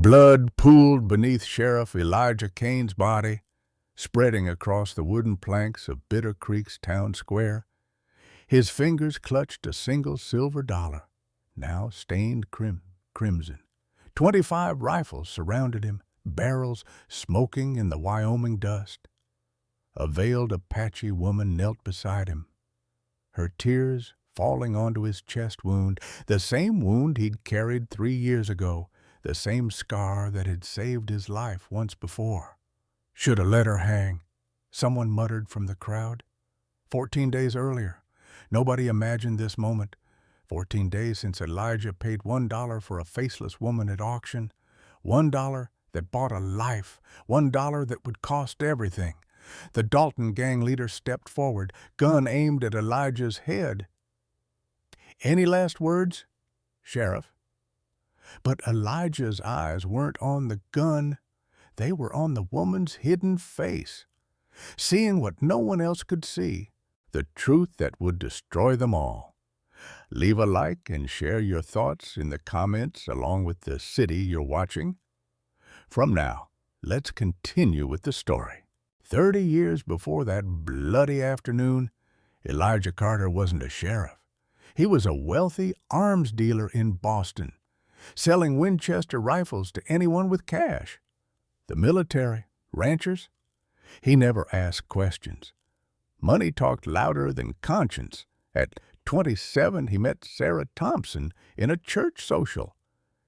Blood pooled beneath Sheriff Elijah Kane's body, spreading across the wooden planks of Bitter Creek's town square. His fingers clutched a single silver dollar, now stained crimson. 25 rifles surrounded him, barrels smoking in the Wyoming dust. A veiled Apache woman knelt beside him, her tears falling onto his chest wound, the same wound he'd carried 3 years ago, the same scar that had saved his life once before. Should have let her hang, someone muttered from the crowd. 14 days earlier, nobody imagined this moment. 14 days since Elijah paid $1 for a faceless woman at auction. $1 that bought a life, $1 that would cost everything. The Dalton gang leader stepped forward, gun aimed at Elijah's head. "Any last words, Sheriff?" But Elijah's eyes weren't on the gun. They were on the woman's hidden face, seeing what no one else could see, the truth that would destroy them all. Leave a like and share your thoughts in the comments along with the city you're watching. From now, let's continue with the story. 30 years before that bloody afternoon, Elijah Carter wasn't a sheriff. He was a wealthy arms dealer in Boston, selling Winchester rifles to anyone with cash. The military, ranchers. He never asked questions. Money talked louder than conscience. At 27, he met Sarah Thompson in a church social.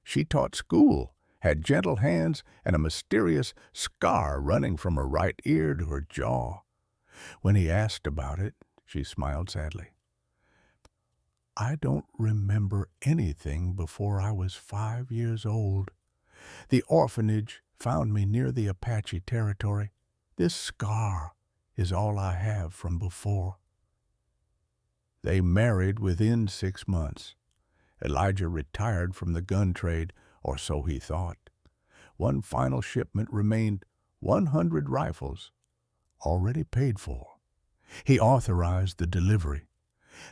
She taught school, had gentle hands, and a mysterious scar running from her right ear to her jaw. When he asked about it, she smiled sadly. "I don't remember anything before I was 5 years old. The orphanage found me near the Apache territory. This scar is all I have from before." They married within 6 months. Elijah retired from the gun trade, or so he thought. One final shipment remained, 100 rifles, already paid for. He authorized the delivery,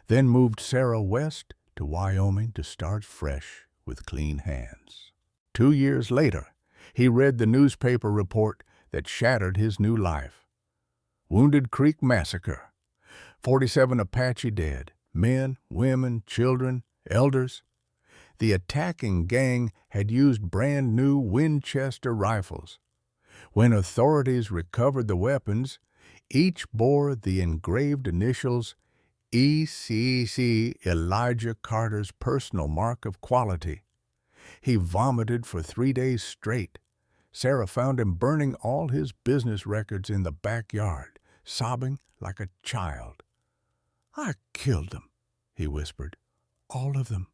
then moved Sarah west to Wyoming to start fresh with clean hands. 2 years later, he read the newspaper report that shattered his new life. Wounded Creek Massacre. 47 Apache dead, men, women, children, elders. The attacking gang had used brand new Winchester rifles. When authorities recovered the weapons, each bore the engraved initials ECC, Elijah Carter's personal mark of quality. He vomited for 3 days straight. Sarah found him burning all his business records in the backyard, sobbing like a child. "I killed them," he whispered. "All of them."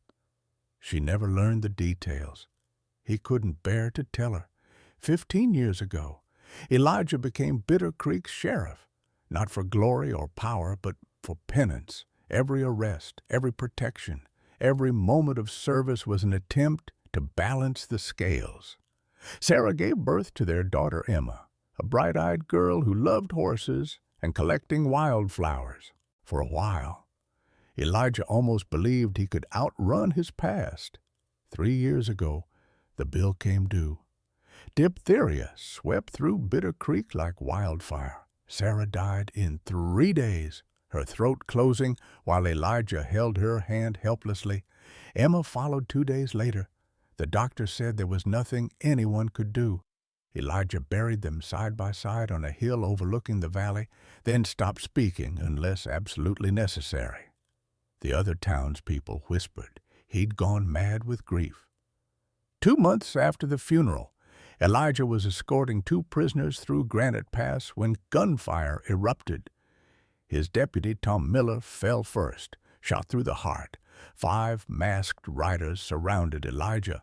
She never learned the details. He couldn't bear to tell her. 15 years ago, Elijah became Bitter Creek's sheriff, not for glory or power, but for penance. Every arrest, every protection, every moment of service was an attempt to balance the scales. Sarah gave birth to their daughter Emma, a bright-eyed girl who loved horses and collecting wildflowers. For a while, Elijah almost believed he could outrun his past. 3 years ago, the bill came due. Diphtheria swept through Bitter Creek like wildfire. Sarah died in 3 days, her throat closing while Elijah held her hand helplessly. Emma followed 2 days later. The doctor said there was nothing anyone could do. Elijah buried them side by side on a hill overlooking the valley, then stopped speaking unless absolutely necessary. The other townspeople whispered he'd gone mad with grief. 2 months after the funeral, Elijah was escorting 2 prisoners through Granite Pass when gunfire erupted. His deputy, Tom Miller, fell first, shot through the heart. 5 masked riders surrounded Elijah.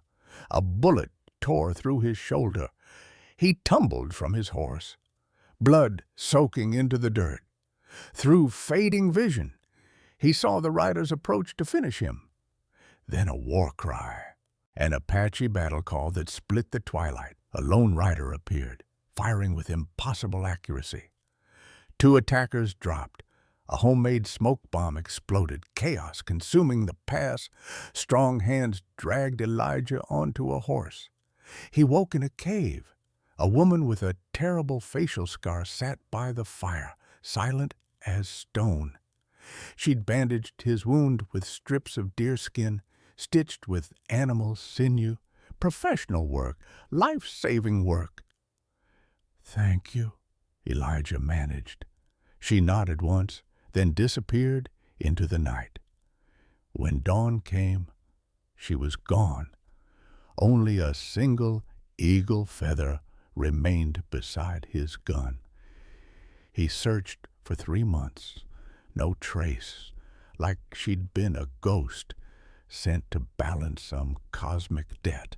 A bullet tore through his shoulder. He tumbled from his horse, blood soaking into the dirt. Through fading vision, he saw the riders approach to finish him. Then a war cry, an Apache battle call that split the twilight. A lone rider appeared, firing with impossible accuracy. 2 attackers dropped. A homemade smoke bomb exploded, chaos consuming the pass. Strong hands dragged Elijah onto a horse. He woke in a cave. A woman with a terrible facial scar sat by the fire, silent as stone. She'd bandaged his wound with strips of deerskin, stitched with animal sinew. Professional work, life-saving work. "Thank you," Elijah managed. She nodded once, then disappeared into the night. When dawn came, she was gone. Only a single eagle feather remained beside his gun. He searched for 3 months. No trace, like she'd been a ghost sent to balance some cosmic debt.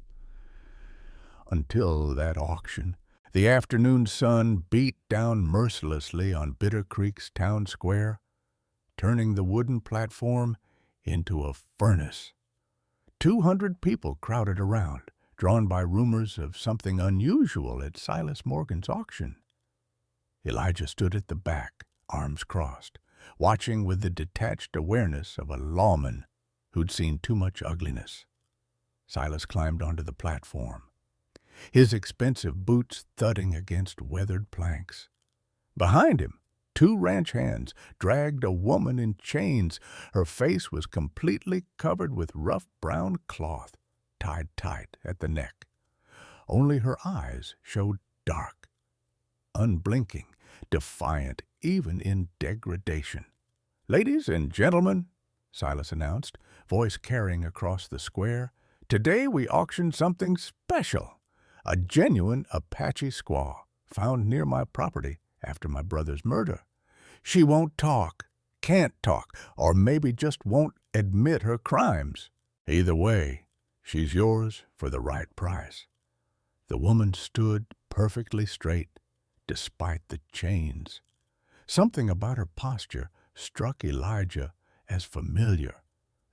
Until that auction, the afternoon sun beat down mercilessly on Bitter Creek's town square, turning the wooden platform into a furnace. 200 people crowded around, drawn by rumors of something unusual at Silas Morgan's auction. Elijah stood at the back, arms crossed, watching with the detached awareness of a lawman who'd seen too much ugliness. Silas climbed onto the platform, his expensive boots thudding against weathered planks. Behind him, 2 ranch hands dragged a woman in chains. Her face was completely covered with rough brown cloth, tied tight at the neck. Only her eyes showed dark, unblinking, defiant even in degradation. "Ladies and gentlemen," Silas announced, voice carrying across the square, "today we auction something special. A genuine Apache squaw found near my property after my brother's murder. She won't talk, can't talk, or maybe just won't admit her crimes. Either way, she's yours for the right price." The woman stood perfectly straight, despite the chains. Something about her posture struck Elijah as familiar,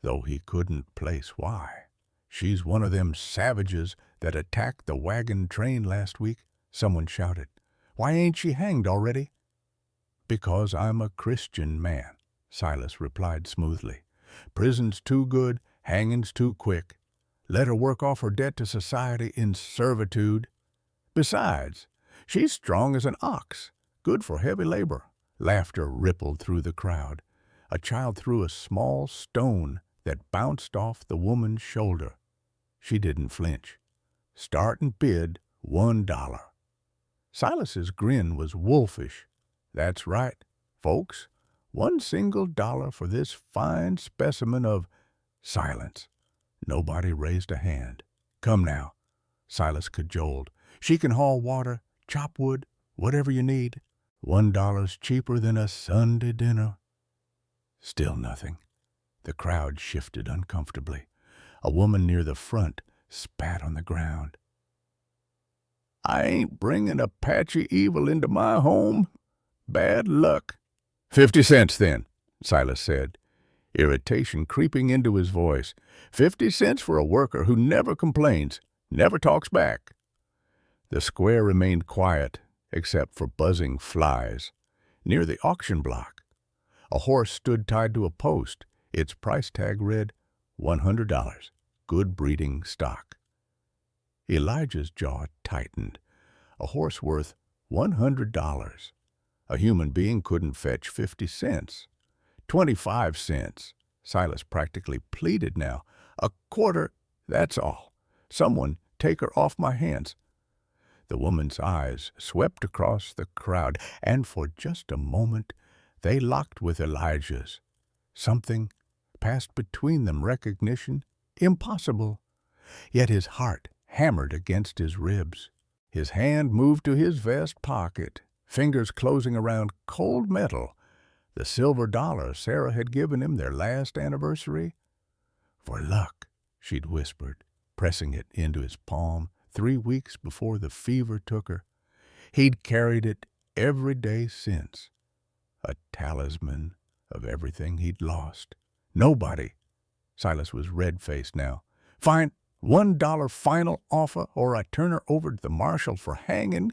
though he couldn't place why. "She's one of them savages that attacked the wagon train last week," someone shouted. "Why ain't she hanged already?" "Because I'm a Christian man," Silas replied smoothly. "Prison's too good, hanging's too quick. Let her work off her debt to society in servitude. Besides, she's strong as an ox, good for heavy labor." Laughter rippled through the crowd. A child threw a small stone that bounced off the woman's shoulder. She didn't flinch. "Starting bid, $1. Silas's grin was wolfish. "That's right, folks. $1 single for this fine specimen of—" Silence. Nobody raised a hand. "Come now," Silas cajoled. "She can haul water, chop wood, whatever you need. $1 cheaper than a Sunday dinner." Still nothing. The crowd shifted uncomfortably. A woman near the front spat on the ground. "I ain't bringing Apache evil into my home. Bad luck." "50 cents, then," Silas said, irritation creeping into his voice. 50 cents for a worker who never complains, never talks back." The square remained quiet, except for buzzing flies. Near the auction block, a horse stood tied to a post. Its price tag read, $100, good breeding stock. Elijah's jaw tightened. A horse worth $100. A human being couldn't fetch 50 cents. 25 cents. Silas practically pleaded now. "A quarter, that's all. Someone take her off my hands." The woman's eyes swept across the crowd, and for just a moment they locked with Elijah's. Something passed between them, recognition, impossible. Yet his heart hammered against his ribs. His hand moved to his vest pocket, fingers closing around cold metal, the silver dollar Sarah had given him their last anniversary. "For luck," she'd whispered, pressing it into his palm 3 weeks before the fever took her. He'd carried it every day since, a talisman of everything he'd lost. "Nobody." Silas was red-faced now. "Fine, $1 final offer, or I turn her over to the marshal for hanging."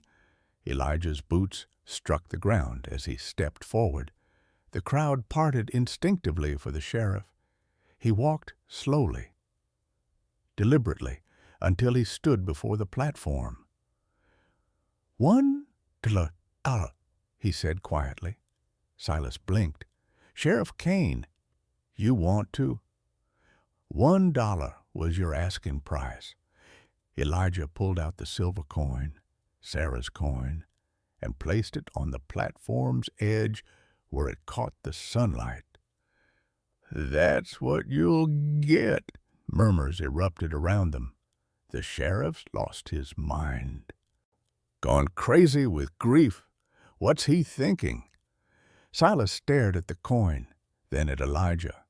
Elijah's boots struck the ground as he stepped forward. The crowd parted instinctively for the sheriff. He walked slowly, deliberately, until he stood before the platform. $1, he said quietly. Silas blinked. Sheriff Kane, you want to? $1 was your asking price. Elijah pulled out the silver coin, Sarah's coin, and placed it on the platform's edge where it caught the sunlight. That's what you'll get, murmurs erupted around them. The sheriff's lost his mind. Gone crazy with grief. What's he thinking? Silas stared at the coin, then at Elijah.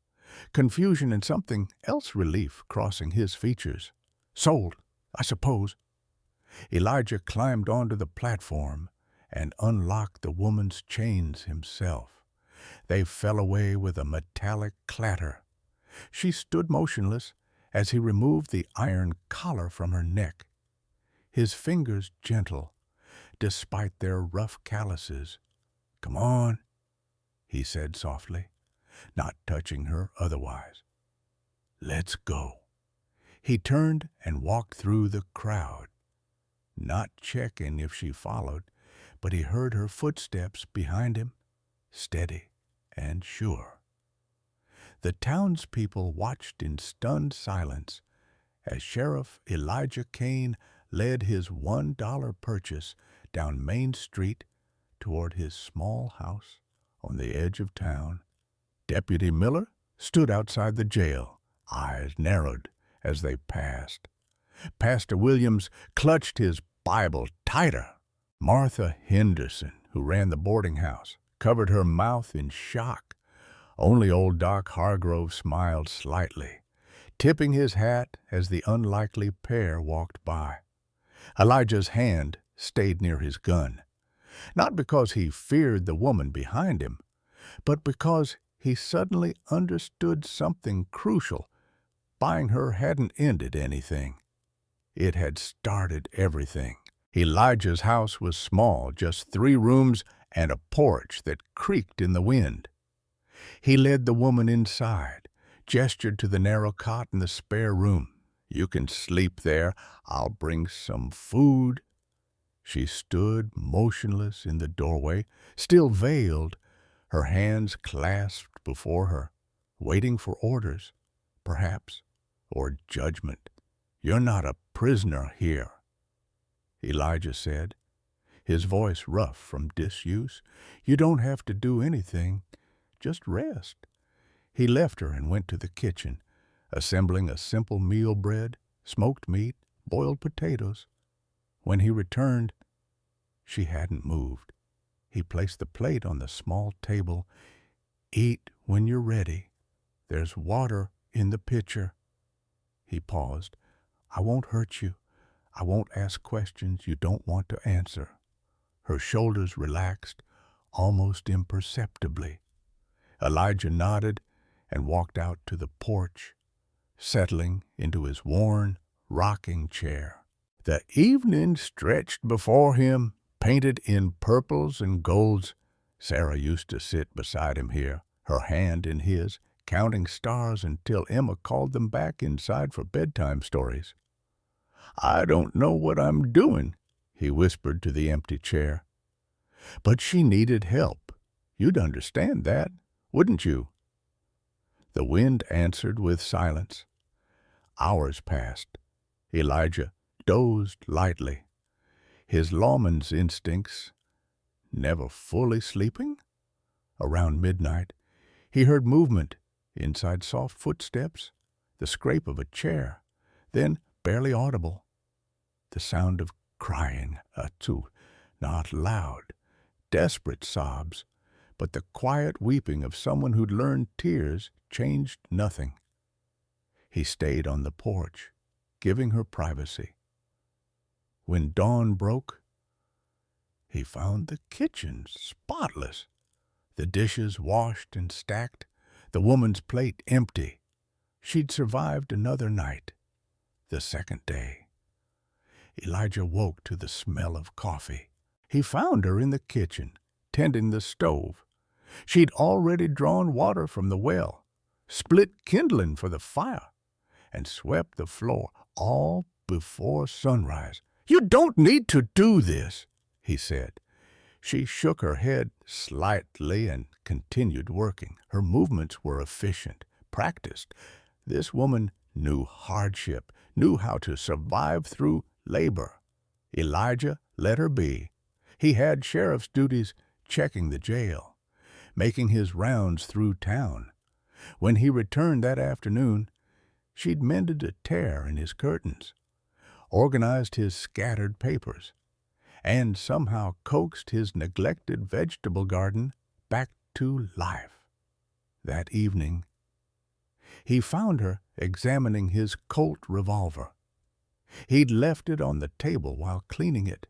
Confusion and something else relief crossing his features. Sold, I suppose. Elijah climbed onto the platform and unlocked the woman's chains himself. They fell away with a metallic clatter. She stood motionless as he removed the iron collar from her neck, his fingers gentle, despite their rough calluses. Come on, he said softly, not touching her otherwise. Let's go. He turned and walked through the crowd, not checking if she followed, but he heard her footsteps behind him, steady and sure. The townspeople watched in stunned silence as Sheriff Elijah Kane led his $1 purchase down Main Street toward his small house on the edge of town. Deputy Miller stood outside the jail, eyes narrowed as they passed. Pastor Williams clutched his Bible tighter. Martha Henderson, who ran the boarding house, covered her mouth in shock. Only old Doc Hargrove smiled slightly, tipping his hat as the unlikely pair walked by. Elijah's hand stayed near his gun, not because he feared the woman behind him, but because he suddenly understood something crucial. Buying her hadn't ended anything. It had started everything. Elijah's house was small, just 3 rooms and a porch that creaked in the wind. He led the woman inside, gestured to the narrow cot in the spare room. You can sleep there. I'll bring some food. She stood motionless in the doorway, still veiled, her hands clasped before her, waiting for orders, perhaps, or judgment. You're not a prisoner here, Elijah said, his voice rough from disuse. You don't have to do anything. Just rest. He left her and went to the kitchen, assembling a simple meal bread, smoked meat, boiled potatoes. When he returned, she hadn't moved. He placed the plate on the small table. Eat when you're ready. There's water in the pitcher. He paused. I won't hurt you. I won't ask questions you don't want to answer. Her shoulders relaxed, almost imperceptibly. Elijah nodded and walked out to the porch, settling into his worn, rocking chair. The evening stretched before him, painted in purples and golds. Sarah used to sit beside him here, her hand in his, counting stars until Emma called them back inside for bedtime stories. I don't know what I'm doing, he whispered to the empty chair. But she needed help. You'd understand that, wouldn't you? The wind answered with silence. Hours passed. Elijah dozed lightly, his lawman's instincts never fully sleeping. Around midnight, he heard movement, inside soft footsteps, the scrape of a chair, then, barely audible, the sound of crying, not loud, desperate sobs, but the quiet weeping of someone who'd learned tears changed nothing. He stayed on the porch, giving her privacy. When dawn broke, he found the kitchen spotless, the dishes washed and stacked, the woman's plate empty. She'd survived another night, the second day. Elijah woke to the smell of coffee. He found her in the kitchen, tending the stove. She'd already drawn water from the well, split kindling for the fire, and swept the floor, all before sunrise. "You don't need to do this," he said. She shook her head slightly and continued working. Her movements were efficient, practiced. This woman knew hardship, knew how to survive through labor. Elijah let her be. He had sheriff's duties checking the jail, making his rounds through town. When he returned that afternoon, she'd mended a tear in his curtains, organized his scattered papers, and somehow coaxed his neglected vegetable garden back to life. That evening, he found her examining his Colt revolver. He'd left it on the table while cleaning it,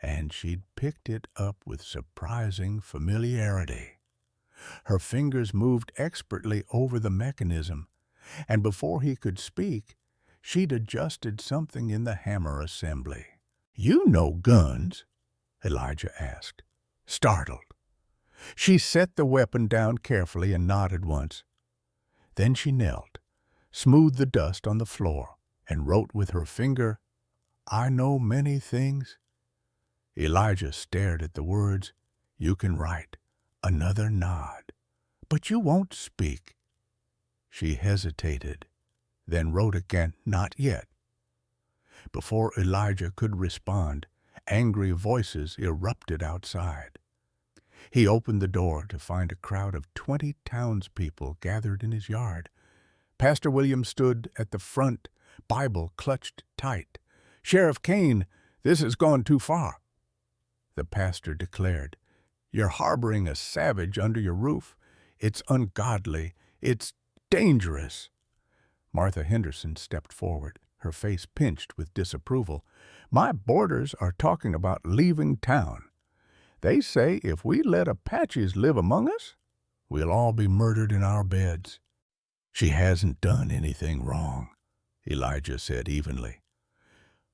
and she'd picked it up with surprising familiarity. Her fingers moved expertly over the mechanism, and before he could speak, she'd adjusted something in the hammer assembly. "You know guns?" Elijah asked, startled. She set the weapon down carefully and nodded once. Then she knelt, smoothed the dust on the floor, and wrote with her finger, "I know many things." Elijah stared at the words. "You can write." Another nod. "But you won't speak." She hesitated, then wrote again, "Not yet." Before Elijah could respond, angry voices erupted outside. He opened the door to find a crowd of 20 townspeople gathered in his yard. Pastor William stood at the front, Bible clutched tight. "Sheriff Kane, this has gone too far," the pastor declared. "You're harboring a savage under your roof. It's ungodly. It's dangerous." Martha Henderson stepped forward, her face pinched with disapproval. "My boarders are talking about leaving town. They say if we let Apaches live among us, we'll all be murdered in our beds." "She hasn't done anything wrong," Elijah said evenly.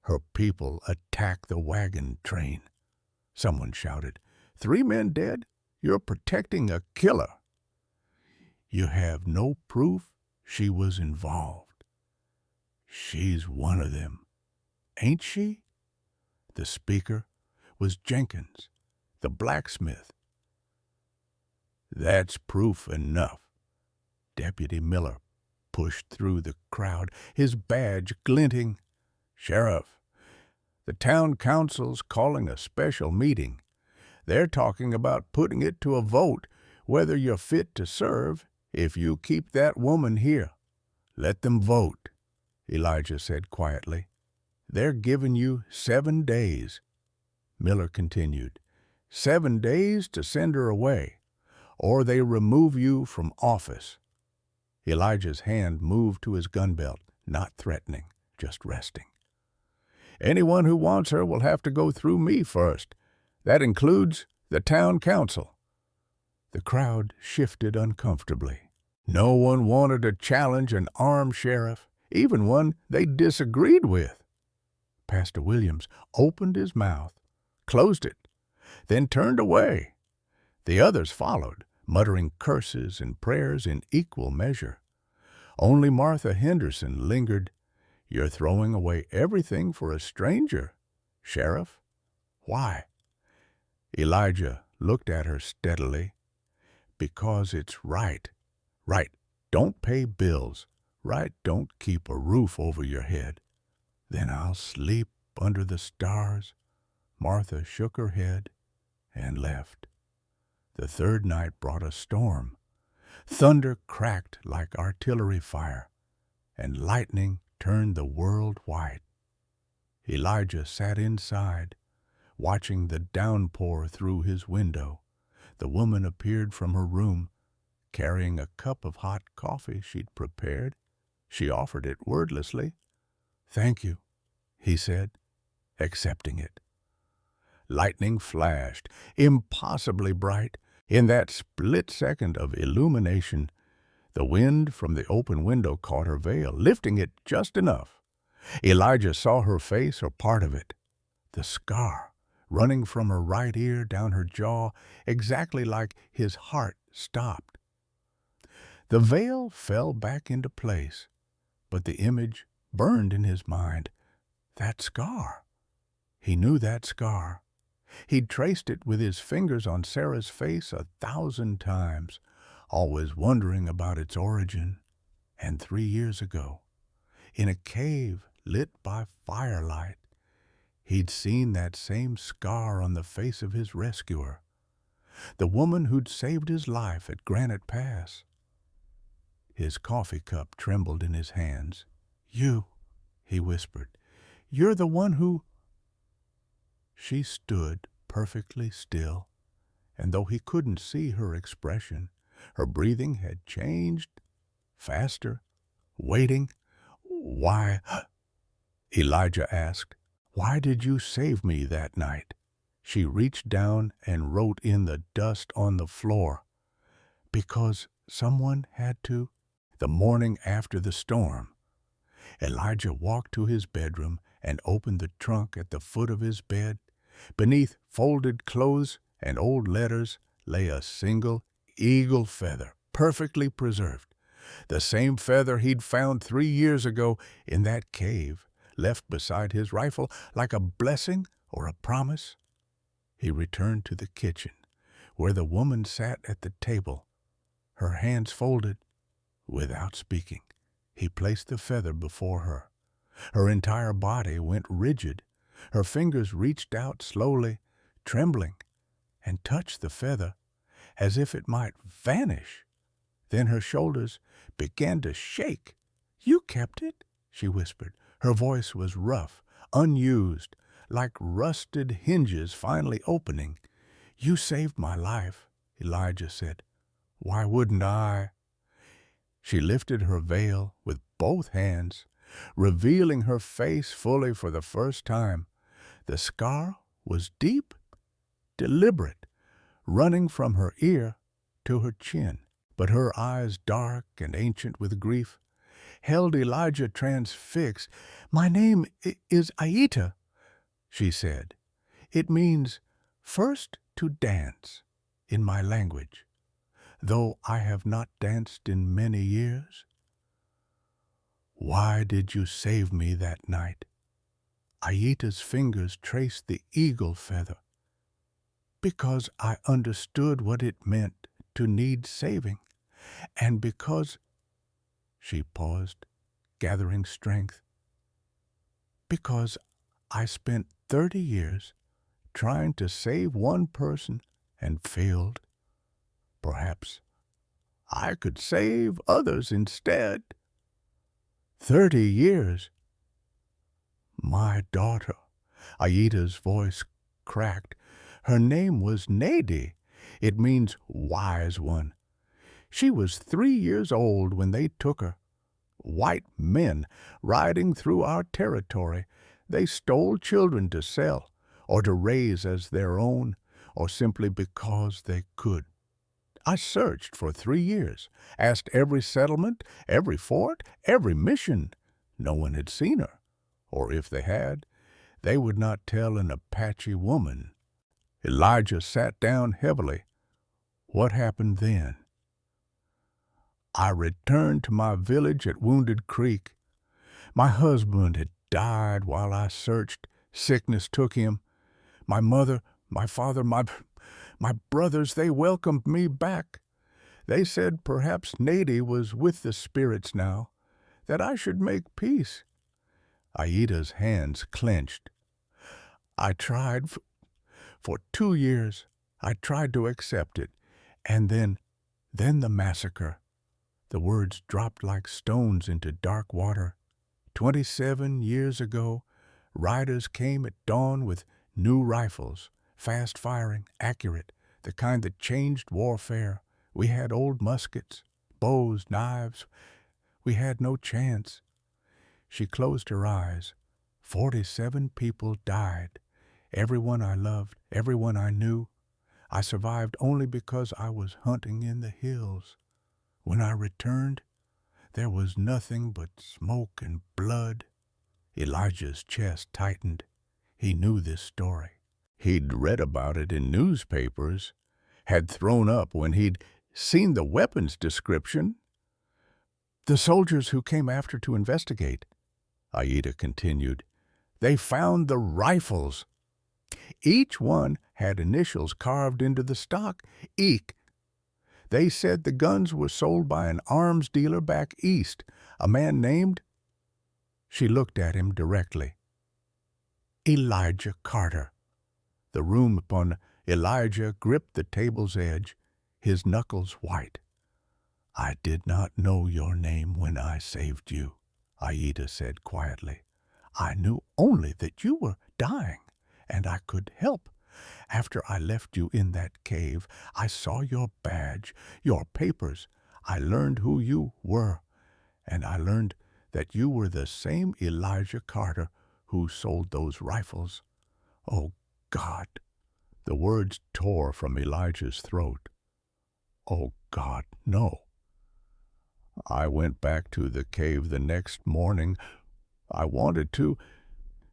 "Her people attacked the wagon train." Someone shouted, "3 men dead? You're protecting a killer." "You have no proof she was involved." "She's one of them, ain't she?" The speaker was Jenkins, the blacksmith. "That's proof enough." Deputy Miller pushed through the crowd, his badge glinting. "Sheriff, the town council's calling a special meeting. They're talking about putting it to a vote whether you're fit to serve if you keep that woman here." "Let them vote," Elijah said quietly. "They're giving you 7 days." Miller continued, 7 days to send her away, or they remove you from office." Elijah's hand moved to his gun belt, not threatening, just resting. "Anyone who wants her will have to go through me first. That includes the town council." The crowd shifted uncomfortably. No one wanted to challenge an armed sheriff, even one they disagreed with. Pastor Williams opened his mouth, closed it, then turned away. The others followed, muttering curses and prayers in equal measure. Only Martha Henderson lingered. "You're throwing away everything for a stranger, Sheriff. Why?" Elijah looked at her steadily. "Because it's right. Right don't pay bills. Right don't keep a roof over your head. Then I'll sleep under the stars." Martha shook her head and left. The third night brought a storm. Thunder cracked like artillery fire, and lightning turned the world white. Elijah sat inside, watching the downpour through his window. The woman appeared from her room, carrying a cup of hot coffee she'd prepared. She offered it wordlessly. "Thank you," he said, accepting it. Lightning flashed, impossibly bright. In that split second of illumination, the wind from the open window caught her veil, lifting it just enough. Elijah saw her face or part of it, the scar running from her right ear down her jaw, exactly like his heart stopped. The veil fell back into place, but the image burned in his mind. That scar. He knew that scar. He'd traced it with his fingers on Sarah's face 1,000 times, always wondering about its origin. And 3 years ago, in a cave lit by firelight, he'd seen that same scar on the face of his rescuer, the woman who'd saved his life at Granite Pass. His coffee cup trembled in his hands. "You," he whispered, "you're the one who—" She stood perfectly still, and though he couldn't see her expression, her breathing had changed, faster, waiting. "Why," Elijah asked, "why did you save me that night?" She reached down and wrote in the dust on the floor, "Because someone had to." The morning after the storm, Elijah walked to his bedroom and opened the trunk at the foot of his bed. Beneath folded clothes and old letters lay a single eagle feather, perfectly preserved. The same feather he'd found 3 years ago in that cave, left beside his rifle like a blessing or a promise. He returned to the kitchen, where the woman sat at the table, her hands folded. Without speaking, he placed the feather before her. Her entire body went rigid. Her fingers reached out slowly, trembling, and touched the feather as if it might vanish. Then her shoulders began to shake. "You kept it," she whispered. Her voice was rough, unused, like rusted hinges finally opening. "You saved my life," Elijah said. "Why wouldn't I?" She lifted her veil with both hands, revealing her face fully for the first time. The scar was deep, deliberate, running from her ear to her chin, but her eyes, dark and ancient with grief, held Elijah transfixed. "My name is Aita," she said. "It means first to dance in my language, though I have not danced in many years." "Why did you save me that night?" Aita's fingers traced the eagle feather. "Because I understood what it meant to need saving, and because—" She paused, gathering strength. "Because I spent 30 years trying to save one person and failed. Perhaps I could save others instead." 30 years. "My daughter," Aita's voice cracked. Her name was Nadi. It means wise one. She was 3 years old when they took her. White men riding through our territory. They stole children to sell, or to raise as their own, or simply because they could. I searched for 3 years, asked every settlement, every fort, every mission. No one had seen her, or if they had, they would not tell an Apache woman. Elijah sat down heavily. "What happened then?" "I returned to my village at Wounded Creek. My husband had died while I searched. Sickness took him. My mother, my father, my brothers, they welcomed me back. They said perhaps Nady was with the spirits now, that I should make peace." Aita's hands clenched. "I tried for 2 years. I tried to accept it. And then the massacre." The words dropped like stones into dark water. 27 years ago, riders came at dawn with new rifles, fast-firing, accurate, the kind that changed warfare. We had old muskets, bows, knives. We had no chance. She closed her eyes. 47 people died. Everyone I loved, everyone I knew. I survived only because I was hunting in the hills. When I returned, there was nothing but smoke and blood." Elijah's chest tightened. He knew this story. He'd read about it in newspapers, had thrown up when he'd seen the weapons description. "The soldiers who came after to investigate," Aita continued, They found the rifles. Each one had initials carved into the stock. Eek. They said the guns were sold by an arms dealer back east, a man named... She looked at him directly. Elijah Carter. The room upon Elijah gripped the table's edge, his knuckles white. I did not know your name when I saved you, Aida said quietly. I knew only that you were dying, and I could help. After I left you in that cave, I saw your badge, your papers. I learned who you were, and I learned that you were the same Elijah Carter who sold those rifles. Oh, God! The words tore from Elijah's throat. Oh, God, no. I went back to the cave the next morning. I wanted to...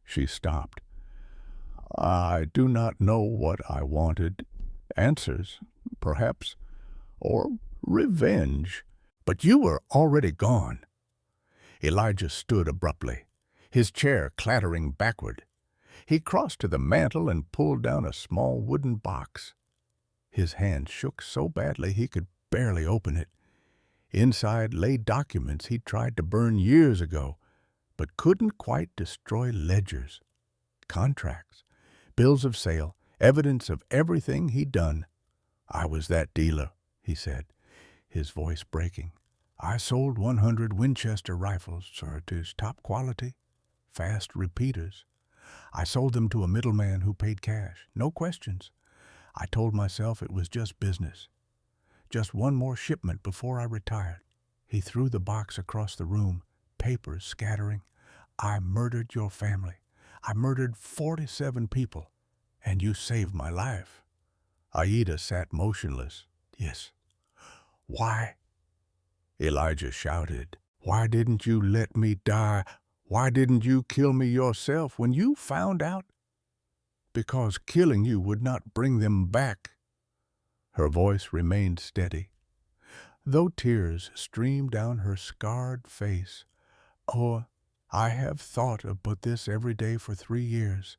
She stopped. I do not know what I wanted. Answers, perhaps, or revenge. But you were already gone. Elijah stood abruptly, his chair clattering backward. He crossed to the mantel and pulled down a small wooden box. His hand shook so badly he could barely open it. Inside lay documents he'd tried to burn years ago, but couldn't quite destroy: ledgers, contracts, bills of sale, evidence of everything he'd done. I was that dealer, he said, his voice breaking. I sold 100 Winchester rifles, sir, to top quality, fast repeaters. I sold them to a middleman who paid cash, no questions. I told myself it was just business. Just one more shipment before I retired. He threw the box across the room, papers scattering. I murdered your family. I murdered 47 people, and you saved my life. Aida sat motionless. Yes. Why? Elijah shouted. Why didn't you let me die? Why didn't you kill me yourself when you found out? Because killing you would not bring them back. Her voice remained steady, though tears streamed down her scarred face. Oh, I have thought about this every day for 3 years.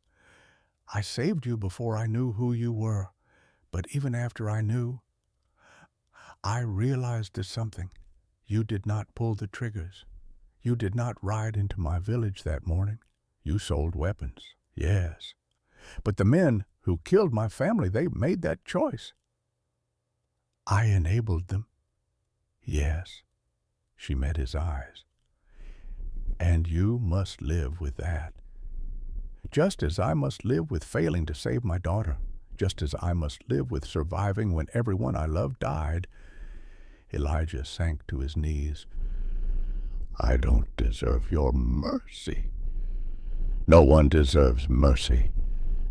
I saved you before I knew who you were, but even after I knew, I realized there's something. You did not pull the triggers. You did not ride into my village that morning. You sold weapons, yes. But the men who killed my family, they made that choice. I enabled them. Yes, she met his eyes. And you must live with that. Just as I must live with failing to save my daughter, just as I must live with surviving when everyone I loved died. Elijah sank to his knees. I don't deserve your mercy. No one deserves mercy.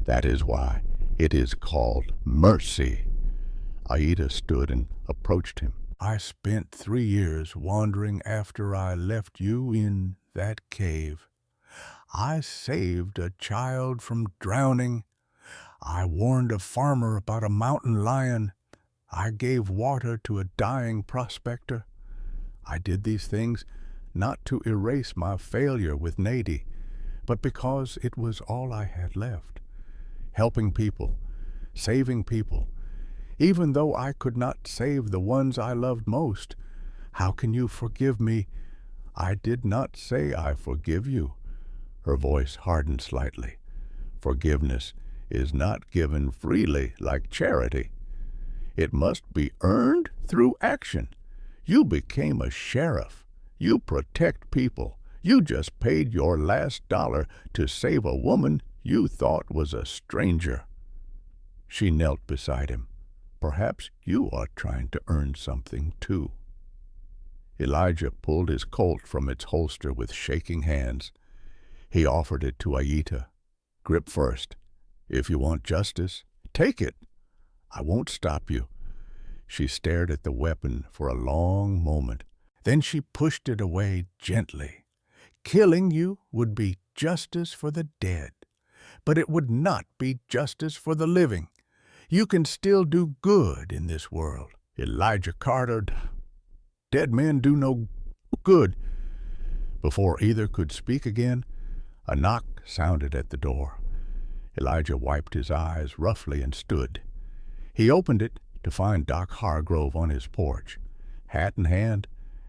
That is why it is called mercy. Aida stood and approached him. I spent 3 years wandering after I left you in that cave. I saved a child from drowning. I warned a farmer about a mountain lion. I gave water to a dying prospector. I did these things not to erase my failure with Nady, but because it was all I had left. Helping people, saving people. Even though I could not save the ones I loved most, how can you forgive me? I did not say I forgive you. Her voice hardened slightly. Forgiveness is not given freely like charity. It must be earned through action. You became a sheriff. You protect people. You just paid your last dollar to save a woman you thought was a stranger. She knelt beside him. Perhaps you are trying to earn something too. Elijah pulled his Colt from its holster with shaking hands. He offered it to Aida. Grip first. If you want justice, take it. I won't stop you. She stared at the weapon for a long moment. Then she pushed it away gently. Killing you would be justice for the dead, but it would not be justice for the living. You can still do good in this world. Elijah Carter, dead men do no good. Before either could speak again, A knock sounded at the door. Elijah wiped his eyes roughly and stood. He opened it to find Doc Hargrove on his porch, hat in hand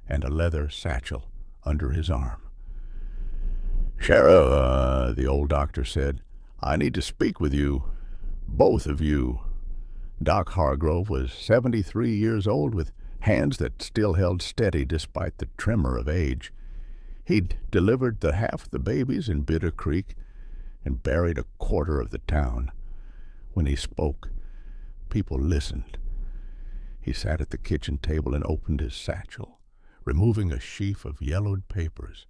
and a leather satchel under his arm. "Sheriff," the old doctor said, "I need to speak with you, both of you." Doc Hargrove was 73 years old with hands that still held steady despite the tremor of age. He'd delivered the half the babies in Bitter Creek and buried a quarter of the town. When he spoke, people listened. He sat at the kitchen table and opened his satchel, removing a sheaf of yellowed papers.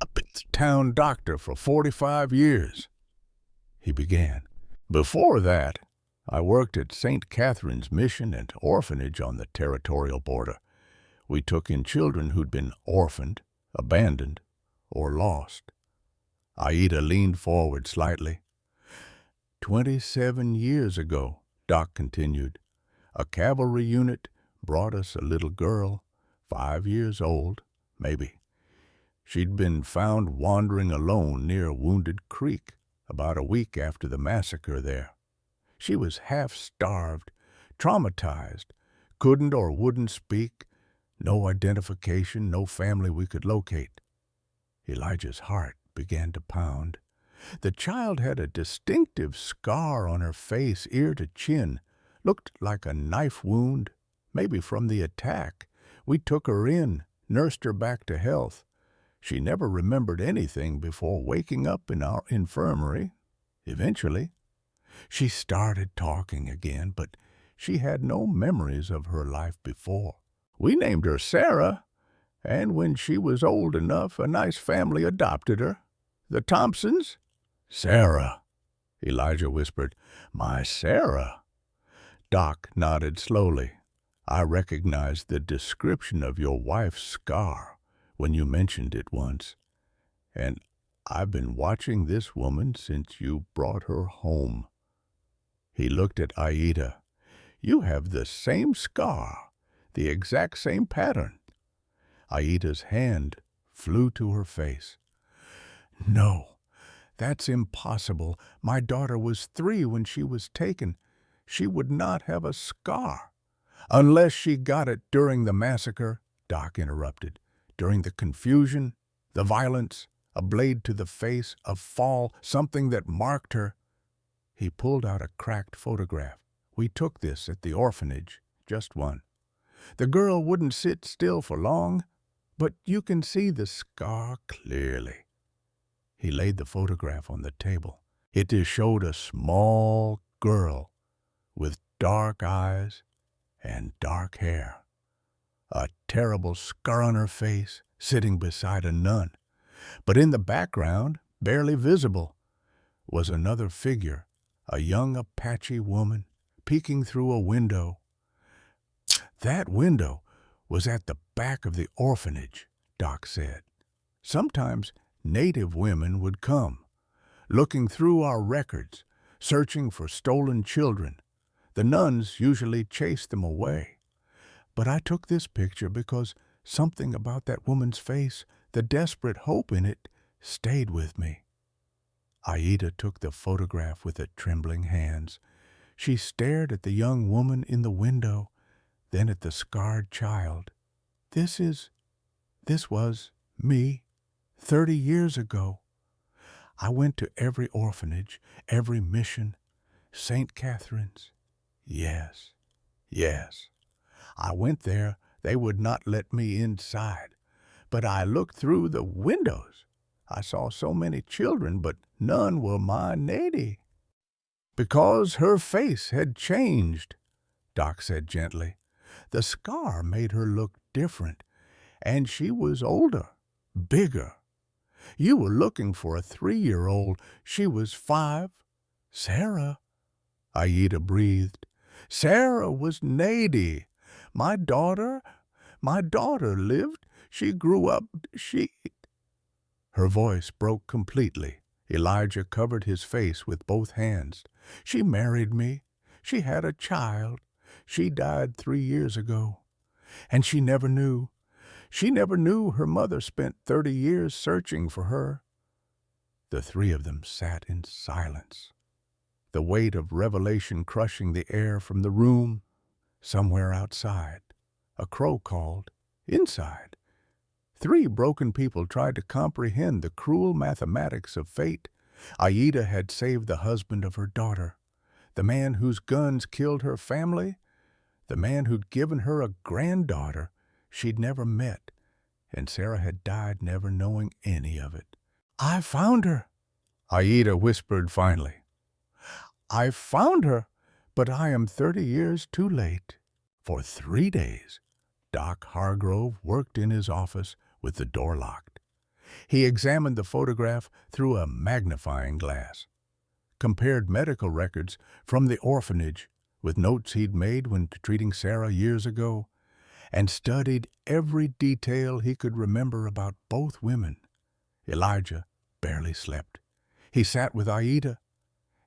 "I've been the town doctor for 45 years, he began. "Before that, I worked at St. Catherine's Mission and Orphanage on the territorial border. We took in children who'd been orphaned, abandoned, or lost." Aida leaned forward slightly. 27 years ago, Doc continued, a cavalry unit brought us a little girl, 5 years old, maybe. She'd been found wandering alone near Wounded Creek about a week after the massacre there. She was half-starved, traumatized, couldn't or wouldn't speak, no identification, no family we could locate. Elijah's heart began to pound. The child had a distinctive scar on her face, ear to chin, looked like a knife wound, maybe from the attack. We took her in, nursed her back to health. She never remembered anything before waking up in our infirmary, eventually. She started talking again, but she had no memories of her life before. We named her Sarah, and when she was old enough, a nice family adopted her. The Thompsons. "Sarah," Elijah whispered. "My Sarah." Doc nodded slowly. "I recognized the description of your wife's scar when you mentioned it once, and I've been watching this woman since you brought her home." He looked at Aida. "You have the same scar, the exact same pattern." Aida's hand flew to her face. "No, that's impossible. My daughter was 3 when she was taken. She would not have a scar." "Unless she got it during the massacre," Doc interrupted. "During the confusion, the violence, a blade to the face, a fall, something that marked her." He pulled out a cracked photograph. "We took this at the orphanage, just one. The girl wouldn't sit still for long, but you can see the scar clearly." He laid the photograph on the table. It showed a small girl with dark eyes and dark hair, a terrible scar on her face, sitting beside a nun. But in the background, barely visible, was another figure, a young Apache woman, peeking through a window. "That window was at the back of the orphanage," Doc said. "Sometimes Native women would come, looking through our records, searching for stolen children. The nuns usually chased them away. But I took this picture because something about that woman's face, the desperate hope in it, stayed with me." Aida took the photograph with trembling hands. She stared at the young woman in the window, then at the scarred child. This was me, 30 years ago. I went to every orphanage, every mission, St. Catherine's. Yes, yes. I went there. They would not let me inside. But I looked through the windows. I saw so many children, but none were my Nady. "Because her face had changed," Doc said gently. "The scar made her look different, and she was older, bigger. You were looking for a 3-year-old. She was 5. Sarah," Aida breathed. "Sarah was Nady. My daughter lived. She grew up. Her voice broke completely. Elijah covered his face with both hands. "She married me. She had a child. She died 3 years ago. And she never knew. She never knew her mother spent 30 years searching for her. The three of them sat in silence, the weight of revelation crushing the air from the room. Somewhere outside, a crow called, "Inside." Three broken people tried to comprehend the cruel mathematics of fate. Aida had saved the husband of her daughter, the man whose guns killed her family, the man who'd given her a granddaughter she'd never met, and Sarah had died never knowing any of it. "I found her," Aida whispered finally. "I found her, but I am 30 years too late." For 3 days, Doc Hargrove worked in his office with the door locked. He examined the photograph through a magnifying glass, compared medical records from the orphanage with notes he'd made when treating Sarah years ago, and studied every detail he could remember about both women. Elijah barely slept. He sat with Aida,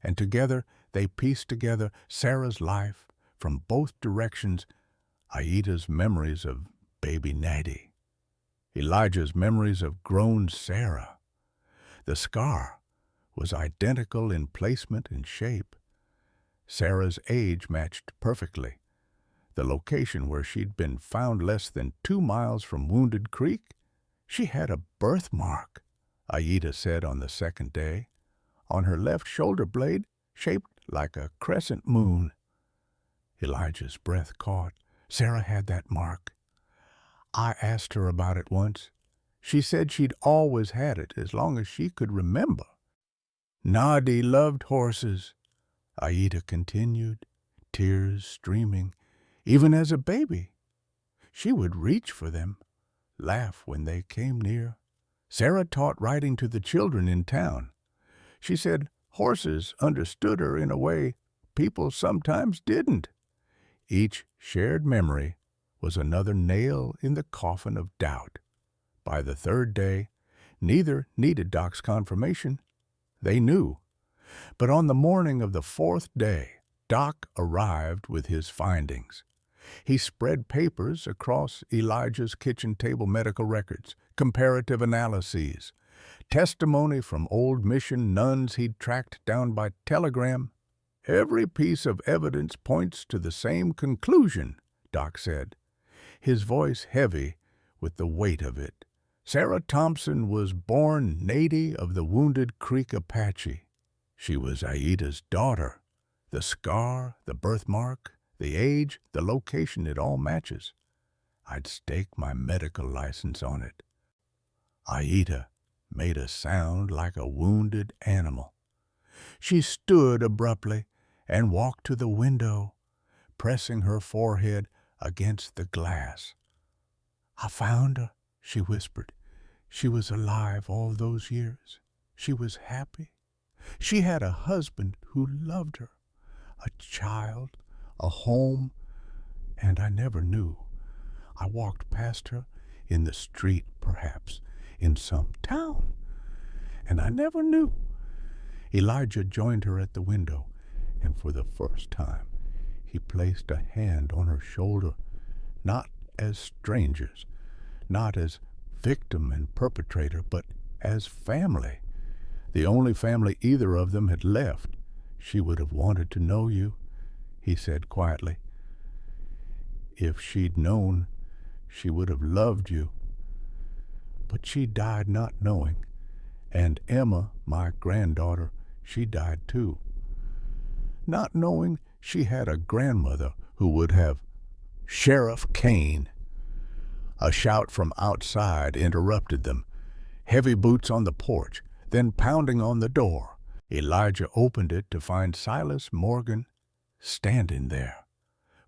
and together they pieced together Sarah's life from both directions, Aida's memories of baby Natty, Elijah's memories of grown Sarah. The scar was identical in placement and shape. Sarah's age matched perfectly. The location where she'd been found less than 2 miles from Wounded Creek, she had a birthmark, Aida said on the second day, on her left shoulder blade, shaped like a crescent moon. Elijah's breath caught. Sarah had that mark. I asked her about it once. She said she'd always had it as long as she could remember. Nadi loved horses, Aida continued, tears streaming. Even as a baby, she would reach for them, laugh when they came near. Sarah taught riding to the children in town. She said horses understood her in a way people sometimes didn't. Each shared memory was another nail in the coffin of doubt. By the third day, neither needed Doc's confirmation. They knew. But on the morning of the fourth day, Doc arrived with his findings. He spread papers across Elijah's kitchen table medical records, comparative analyses, testimony from old mission nuns he'd tracked down by telegram. "Every piece of evidence points to the same conclusion," Doc said, his voice heavy with the weight of it. Sarah Thompson was born Nady of the Wounded Creek Apache. She was Aida's daughter. The scar, the birthmark, the age, the location, it all matches. I'd stake my medical license on it. Aida made a sound like a wounded animal. She stood abruptly and walked to the window, pressing her forehead against the glass. "I found her," she whispered. "She was alive all those years. She was happy. She had a husband who loved her, a child, a home, and I never knew. I walked past her in the street, perhaps, in some town, and I never knew." Elijah joined her at the window, and for the first time he placed a hand on her shoulder, not as strangers, not as victim and perpetrator, but as family, the only family either of them had left. "She would have wanted to know you," he said quietly. "If she'd known, she would have loved you. But she died not knowing, and Emma, my granddaughter, she died too, not knowing she had a grandmother who would have—" "Sheriff Kane!" A shout from outside interrupted them. Heavy boots on the porch, then pounding on the door. Elijah opened it to find Silas Morgan standing there,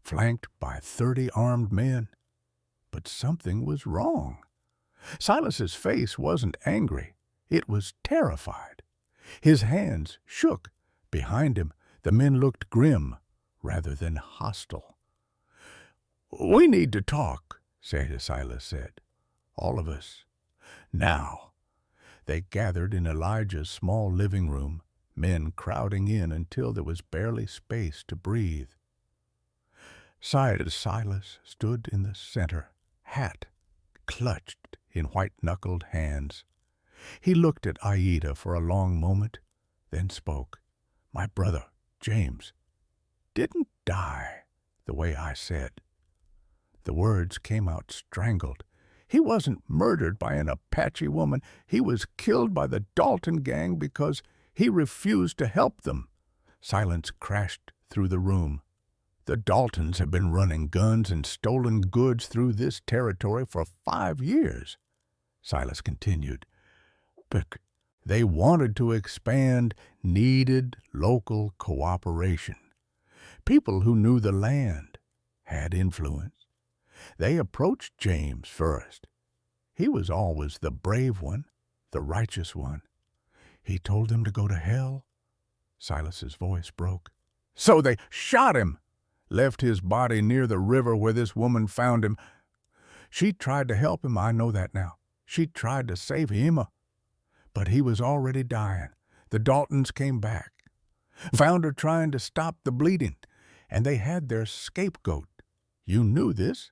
flanked by 30 armed men. But something was wrong. Silas's face wasn't angry. It was terrified. His hands shook. Behind him, the men looked grim rather than hostile. "We need to talk," Silas said. "All of us. Now." They gathered in Elijah's small living room, men crowding in until there was barely space to breathe. Silas stood in the center, hat clutched in white-knuckled hands. He looked at Aida for a long moment, then spoke. My brother, James, didn't die the way I said. The words came out strangled. He wasn't murdered by an Apache woman. He was killed by the Dalton gang because he refused to help them. Silence crashed through the room. The Daltons have been running guns and stolen goods through this territory for 5 years. Silas continued. But they wanted to expand needed local cooperation. People who knew the land had influence. They approached James first. He was always the brave one, the righteous one. He told them to go to hell. Silas's voice broke. So they shot him, left his body near the river where this woman found him. She tried to help him, I know that now. She tried to save him, but he was already dying. The Daltons came back, found her trying to stop the bleeding, and they had their scapegoat. You knew this?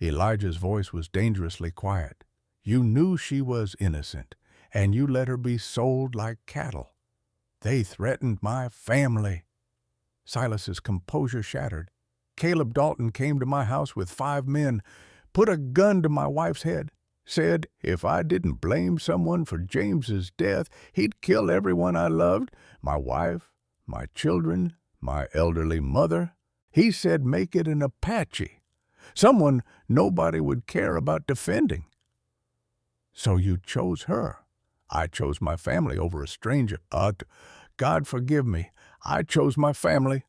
Elijah's voice was dangerously quiet. You knew she was innocent, and you let her be sold like cattle. They threatened my family. Silas's composure shattered. Caleb Dalton came to my house with 5 men, put a gun to my wife's head, said if I didn't blame someone for James's death, he'd kill everyone I loved, my wife, my children, my elderly mother. He said make it an Apache, someone nobody would care about defending. So you chose her. I chose my family over a stranger. God forgive me. I chose my family.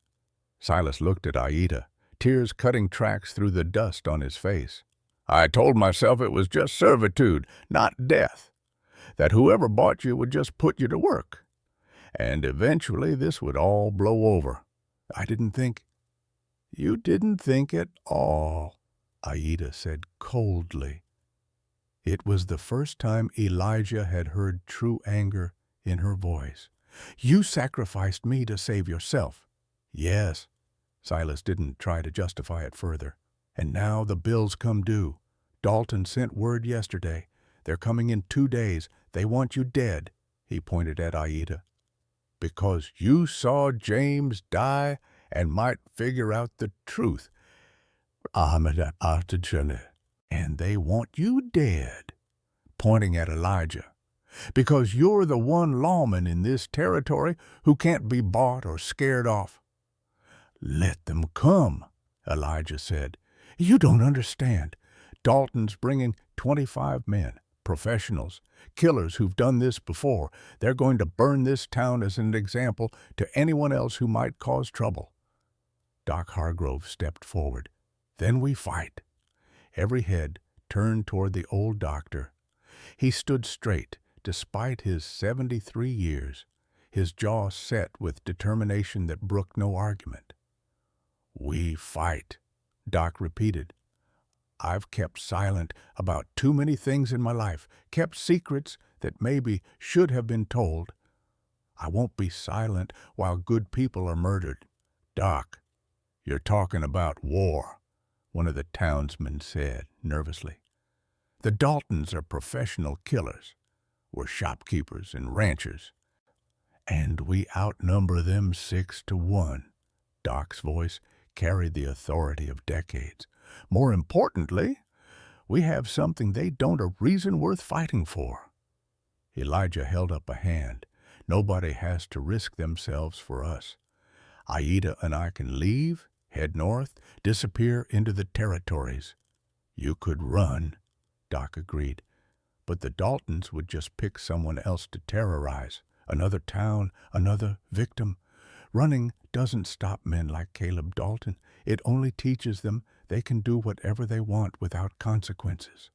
Silas looked at Aida, tears cutting tracks through the dust on his face. I told myself it was just servitude, not death, that whoever bought you would just put you to work, and eventually this would all blow over. I didn't think. You didn't think at all, Aida said coldly. It was the first time Elijah had heard true anger in her voice. You sacrificed me to save yourself. Yes. Silas didn't try to justify it further. And now the bills come due. Dalton sent word yesterday. They're coming in 2 days. They want you dead, he pointed at Aida. Because you saw James die and might figure out the truth. And they want you dead, pointing at Elijah. Because you're the one lawman in this territory who can't be bought or scared off. Let them come, Elijah said. You don't understand. Dalton's bringing 25 men, professionals, killers who've done this before. They're going to burn this town as an example to anyone else who might cause trouble. Doc Hargrove stepped forward. Then we fight. Every head turned toward the old doctor. He stood straight, despite his 73 years, his jaw set with determination that brooked no argument. We fight, Doc repeated. I've kept silent about too many things in my life, kept secrets that maybe should have been told. I won't be silent while good people are murdered. Doc, you're talking about war, one of the townsmen said nervously. The Daltons are professional killers. We're shopkeepers and ranchers, and we outnumber them 6 to 1. Doc's voice carried the authority of decades. More importantly, we have something they don't a reason worth fighting for. Elijah held up a hand. Nobody has to risk themselves for us. Aida and I can leave, head north, disappear into the territories. You could run, Doc agreed, but the Daltons would just pick someone else to terrorize. Another town, another victim. Running doesn't stop men like Caleb Dalton. It only teaches them they can do whatever they want without consequences.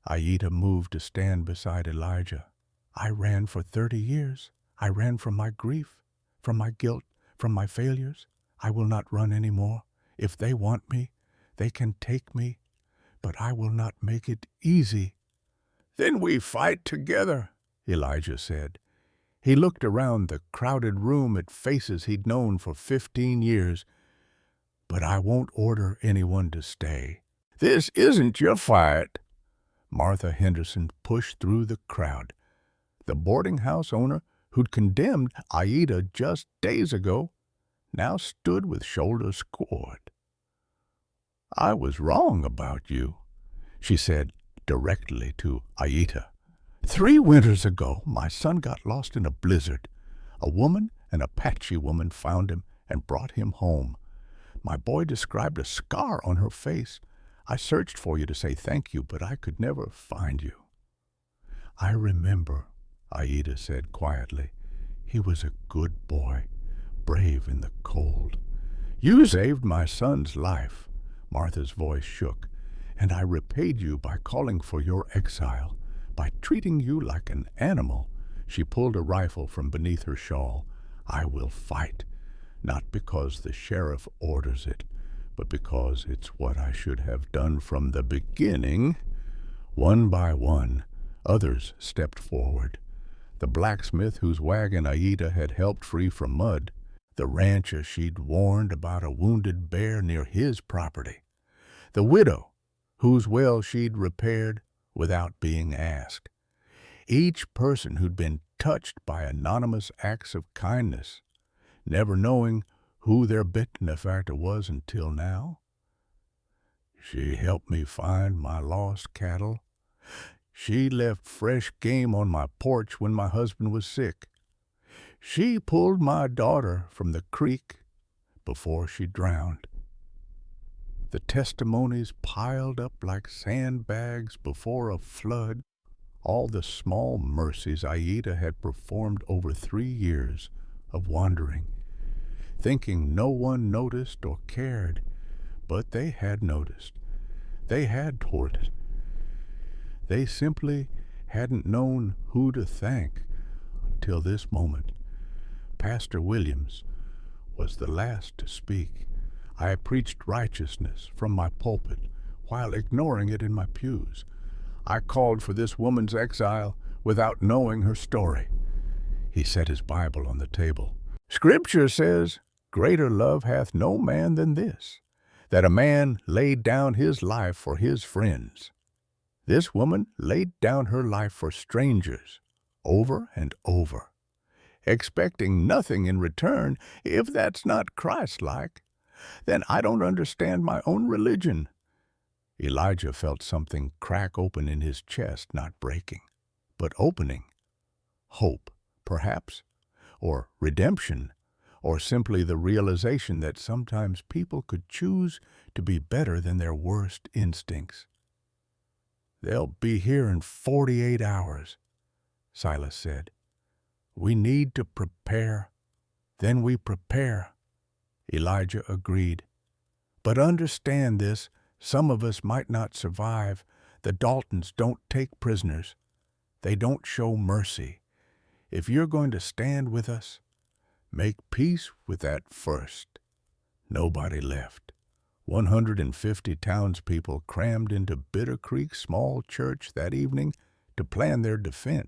Aida moved to stand beside Elijah. I ran for 30 years. I ran from my grief, from my guilt, from my failures. I will not run any more. If they want me, they can take me, but I will not make it easy. Then we fight together, Elijah said. He looked around the crowded room at faces he'd known for 15 years. But I won't order anyone to stay. This isn't your fight. Martha Henderson pushed through the crowd. The boarding house owner who'd condemned Aida just days ago now stood with shoulders squared. "I was wrong about you," she said directly to Aida. "3 winters ago, my son got lost in a blizzard. A woman, an Apache woman, found him and brought him home. My boy described a scar on her face. I searched for you to say thank you, but I could never find you." "I remember," Aida said quietly. "He was a good boy, brave in the cold." "You saved my son's life," Martha's voice shook, "and I repaid you by calling for your exile, by treating you like an animal." She pulled a rifle from beneath her shawl. "I will fight, not because the sheriff orders it, but because it's what I should have done from the beginning." One by one, others stepped forward. The blacksmith whose wagon Aida had helped free from mud, the rancher she'd warned about a wounded bear near his property, the widow whose well she'd repaired without being asked. Each person who'd been touched by anonymous acts of kindness, never knowing who their benefactor was until now. "She helped me find my lost cattle. She left fresh game on my porch when my husband was sick. She pulled my daughter from the creek before she drowned." The testimonies piled up like sandbags before a flood. All the small mercies Aida had performed over 3 years of wandering, thinking no one noticed or cared. But they had noticed. They had toward it. They simply hadn't known who to thank until this moment. Pastor Williams was the last to speak. I preached righteousness from my pulpit while ignoring it in my pews. I called for this woman's exile without knowing her story. He set his Bible on the table. "Scripture says, 'Greater love hath no man than this, that a man laid down his life for his friends.' This woman laid down her life for strangers over and over, expecting nothing in return. If that's not Christ-like, then I don't understand my own religion." Elijah felt something crack open in his chest, not breaking, but opening. Hope, perhaps, or redemption, or simply the realization that sometimes people could choose to be better than their worst instincts. "They'll be here in 48 hours, Silas said. "We need to prepare. Then we prepare." Elijah agreed. "But understand this, some of us might not survive. The Daltons don't take prisoners. They don't show mercy. If you're going to stand with us, make peace with that first." Nobody left. 150 townspeople crammed into Bitter Creek's small church that evening to plan their defense.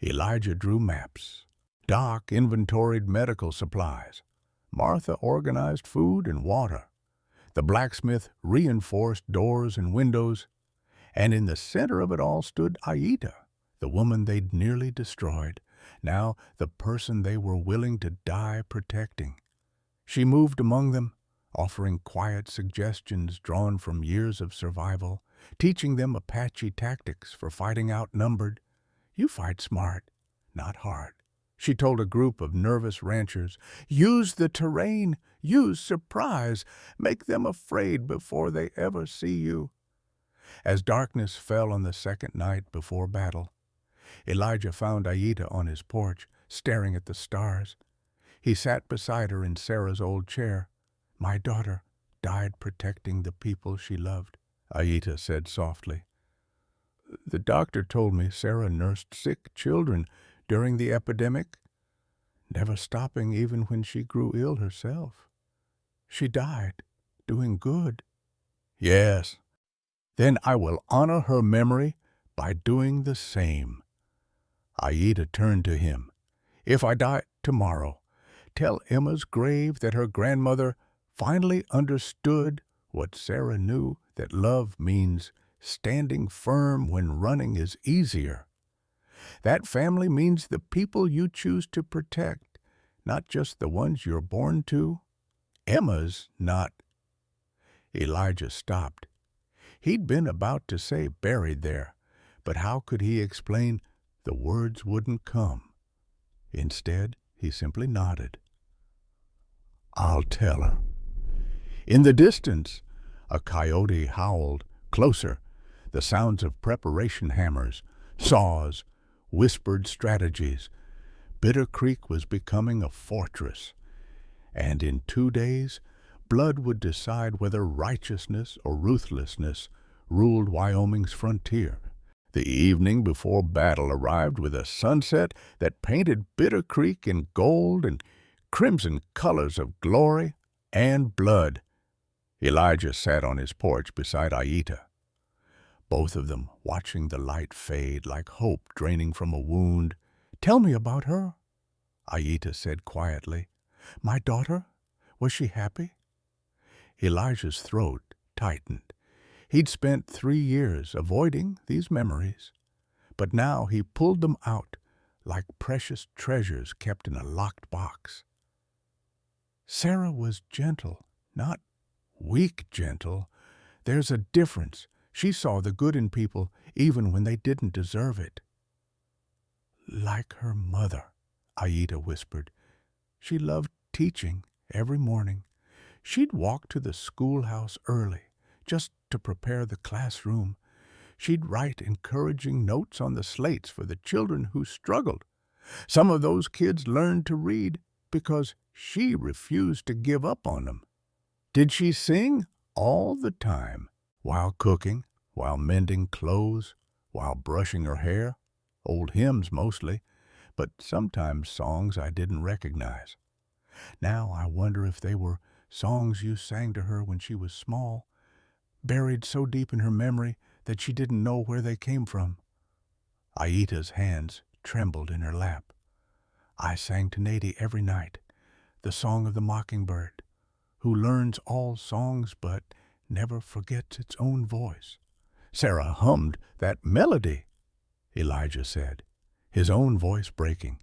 Elijah drew maps. Doc inventoried medical supplies. Martha organized food and water. The blacksmith reinforced doors and windows. And in the center of it all stood Aida, the woman they'd nearly destroyed, now the person they were willing to die protecting. She moved among them, offering quiet suggestions drawn from years of survival, teaching them Apache tactics for fighting outnumbered. "You fight smart, not hard," she told a group of nervous ranchers. "Use the terrain, use surprise, make them afraid before they ever see you." As darkness fell on the second night before battle, Elijah found Aida on his porch, staring at the stars. He sat beside her in Sarah's old chair. "My daughter died protecting the people she loved," Aida said softly. "The doctor told me Sarah nursed sick children during the epidemic, never stopping even when she grew ill herself. She died doing good." "Yes, then I will honor her memory by doing the same." Aida turned to him. "If I die tomorrow, tell Emma's grave that her grandmother finally understood what Sarah knew, that love means standing firm when running is easier. That family means the people you choose to protect, not just the ones you're born to. Emma's not. Elijah stopped. He'd been about to say buried there, but how could he explain? The words wouldn't come. Instead, he simply nodded. I'll tell her. In the distance, a coyote howled, closer, the sounds of preparation hammers, saws, whispered strategies. Bitter Creek was becoming a fortress, and in 2 days, blood would decide whether righteousness or ruthlessness ruled Wyoming's frontier. The evening before battle arrived with a sunset that painted Bitter Creek in gold and crimson colors of glory and blood. Elijah sat on his porch beside Aita, both of them watching the light fade like hope draining from a wound. Tell me about her, Aita said quietly. My daughter? Was she happy? Elijah's throat tightened. He'd spent 3 years avoiding these memories, but now he pulled them out like precious treasures kept in a locked box. Sarah was gentle, not weak gentle. There's a difference. She saw the good in people even when they didn't deserve it. Like her mother, Aita whispered. She loved teaching every morning. She'd walk to the schoolhouse early, just to prepare the classroom. She'd write encouraging notes on the slates for the children who struggled. Some of those kids learned to read because she refused to give up on them. Did she sing? All the time, while cooking, while mending clothes, while brushing her hair. Old hymns mostly, but sometimes songs I didn't recognize. Now I wonder if they were songs you sang to her when she was small, buried so deep in her memory that she didn't know where they came from. Aita's hands trembled in her lap. I sang to Nady every night, the song of the mockingbird, who learns all songs but never forgets its own voice. Sarah hummed that melody, Elijah said, his own voice breaking.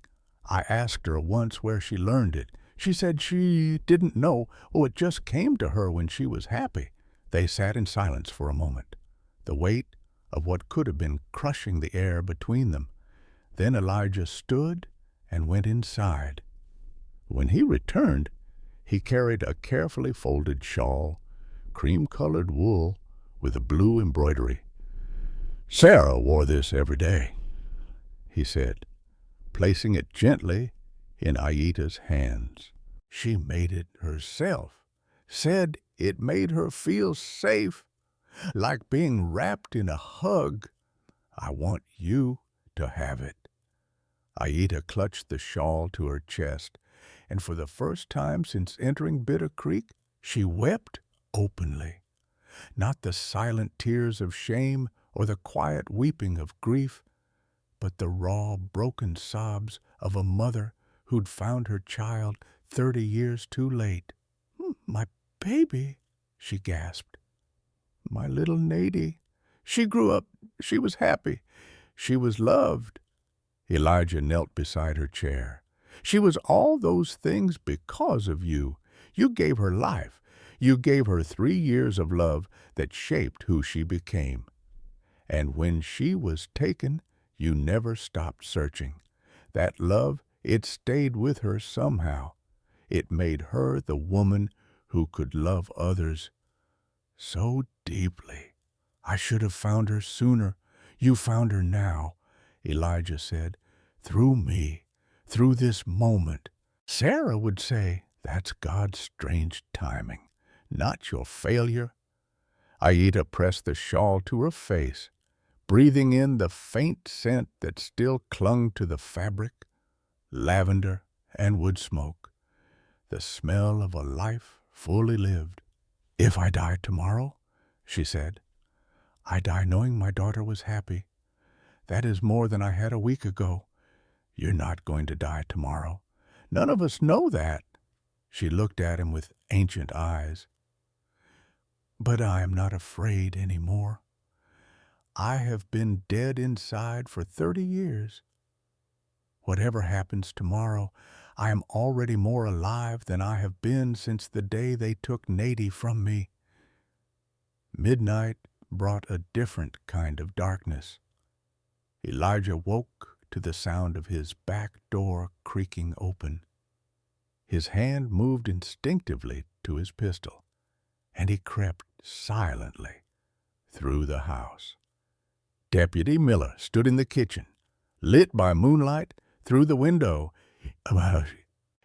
I asked her once where she learned it. She said she didn't know. Oh, it just came to her when she was happy. They sat in silence for a moment, the weight of what could have been crushing the air between them. Then Elijah stood and went inside. When he returned, he carried a carefully folded shawl, cream-colored wool with a blue embroidery. Sarah wore this every day, he said, placing it gently in Aita's hands. She made it herself, said it made her feel safe, like being wrapped in a hug. I want you to have it. Aita clutched the shawl to her chest, and for the first time since entering Bitter Creek, she wept openly. Not the silent tears of shame or the quiet weeping of grief, but the raw, broken sobs of a mother who'd found her child 30 years too late. My baby, she gasped. My little Nady. She grew up. She was happy. She was loved. Elijah knelt beside her chair. She was all those things because of you. You gave her life. You gave her 3 years of love that shaped who she became. And when she was taken, you never stopped searching. That love, it stayed with her somehow. It made her the woman who could love others so deeply. I should have found her sooner. You found her now, Elijah said, through me, through this moment. Sarah would say, that's God's strange timing, not your failure. Aita pressed the shawl to her face, breathing in the faint scent that still clung to the fabric, lavender and wood smoke, the smell of a life fully lived. If I die tomorrow, she said, I die knowing my daughter was happy. That is more than I had a week ago. You're not going to die tomorrow. None of us know that. She looked at him with ancient eyes. But I am not afraid anymore. I have been dead inside for 30 years. Whatever happens tomorrow, I am already more alive than I have been since the day they took Nady from me. Midnight brought a different kind of darkness. Elijah woke to the sound of his back door creaking open. His hand moved instinctively to his pistol, and he crept silently through the house. Deputy Miller stood in the kitchen, lit by moonlight through the window.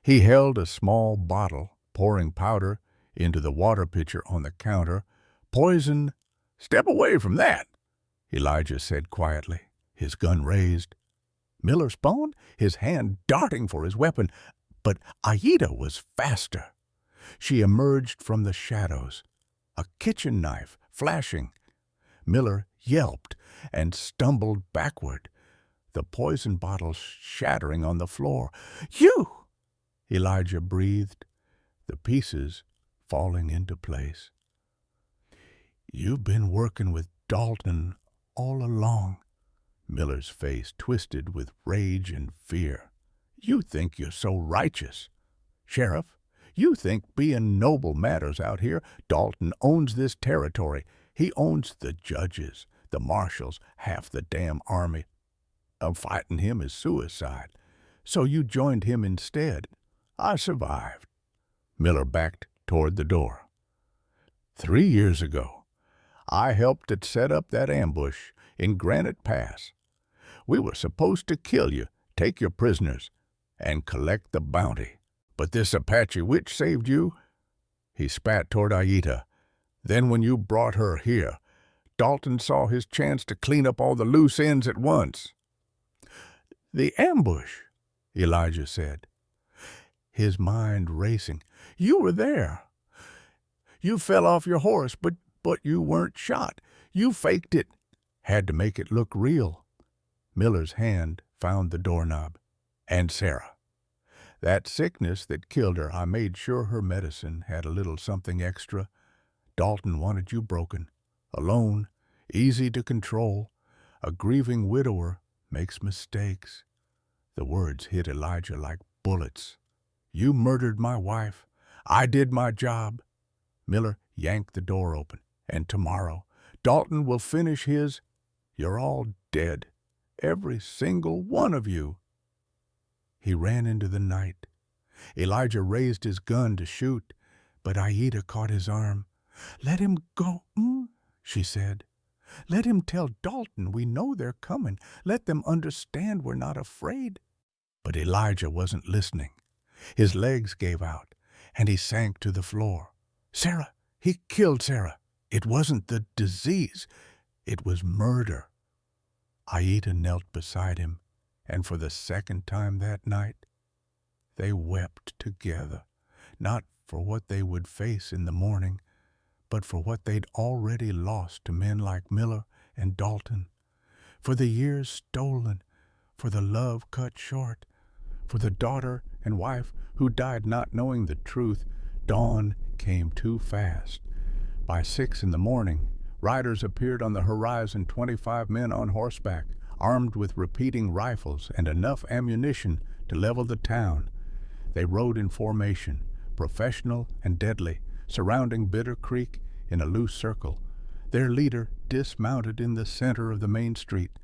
He held a small bottle, pouring powder into the water pitcher on the counter. Poison. Step away from that, Elijah said quietly, his gun raised. Miller spun, his hand darting for his weapon, but Aida was faster. She emerged from the shadows, a kitchen knife flashing. Miller yelped and stumbled backward, the poison bottle shattering on the floor. "You!" Elijah breathed, the pieces falling into place. "You've been working with Dalton all along." Miller's face twisted with rage and fear. "You think you're so righteous. Sheriff, you think being noble matters out here. Dalton owns this territory. He owns the judges, the marshals, half the damn army. Fighting him is suicide. So you joined him instead. I survived." Miller backed toward the door. 3 years ago, I helped to set up that ambush in Granite Pass. We were supposed to kill you, take your prisoners, and collect the bounty. But this Apache witch saved you. He spat toward Aida. Then when you brought her here, Dalton saw his chance to clean up all the loose ends at once. "The ambush," Elijah said, his mind racing. "You were there. You fell off your horse, but you weren't shot. You faked it. Had to make it look real." Miller's hand found the doorknob. "And Sarah. That sickness that killed her, I made sure her medicine had a little something extra. Dalton wanted you broken, alone, easy to control. A grieving widower makes mistakes." The words hit Elijah like bullets. "You murdered my wife. I did my job." Miller yanked the door open. "And tomorrow, Dalton will finish his. You're all dead. Every single one of you." He ran into the night. Elijah raised his gun to shoot, but Aida caught his arm. "Let him go," she said. "Let him tell Dalton we know they're coming. Let them understand we're not afraid." But Elijah wasn't listening. His legs gave out, and he sank to the floor. "Sarah! He killed Sarah. It wasn't the disease. It was murder." Aida knelt beside him, and for the second time that night, they wept together, not for what they would face in the morning, but for what they'd already lost to men like Miller and Dalton, for the years stolen, for the love cut short, for the daughter and wife who died not knowing the truth. Dawn came too fast. By 6 in the morning, riders appeared on the horizon, 25 men on horseback, armed with repeating rifles and enough ammunition to level the town. They rode in formation, professional and deadly, surrounding Bitter Creek in a loose circle. Their leader dismounted in the center of the main street.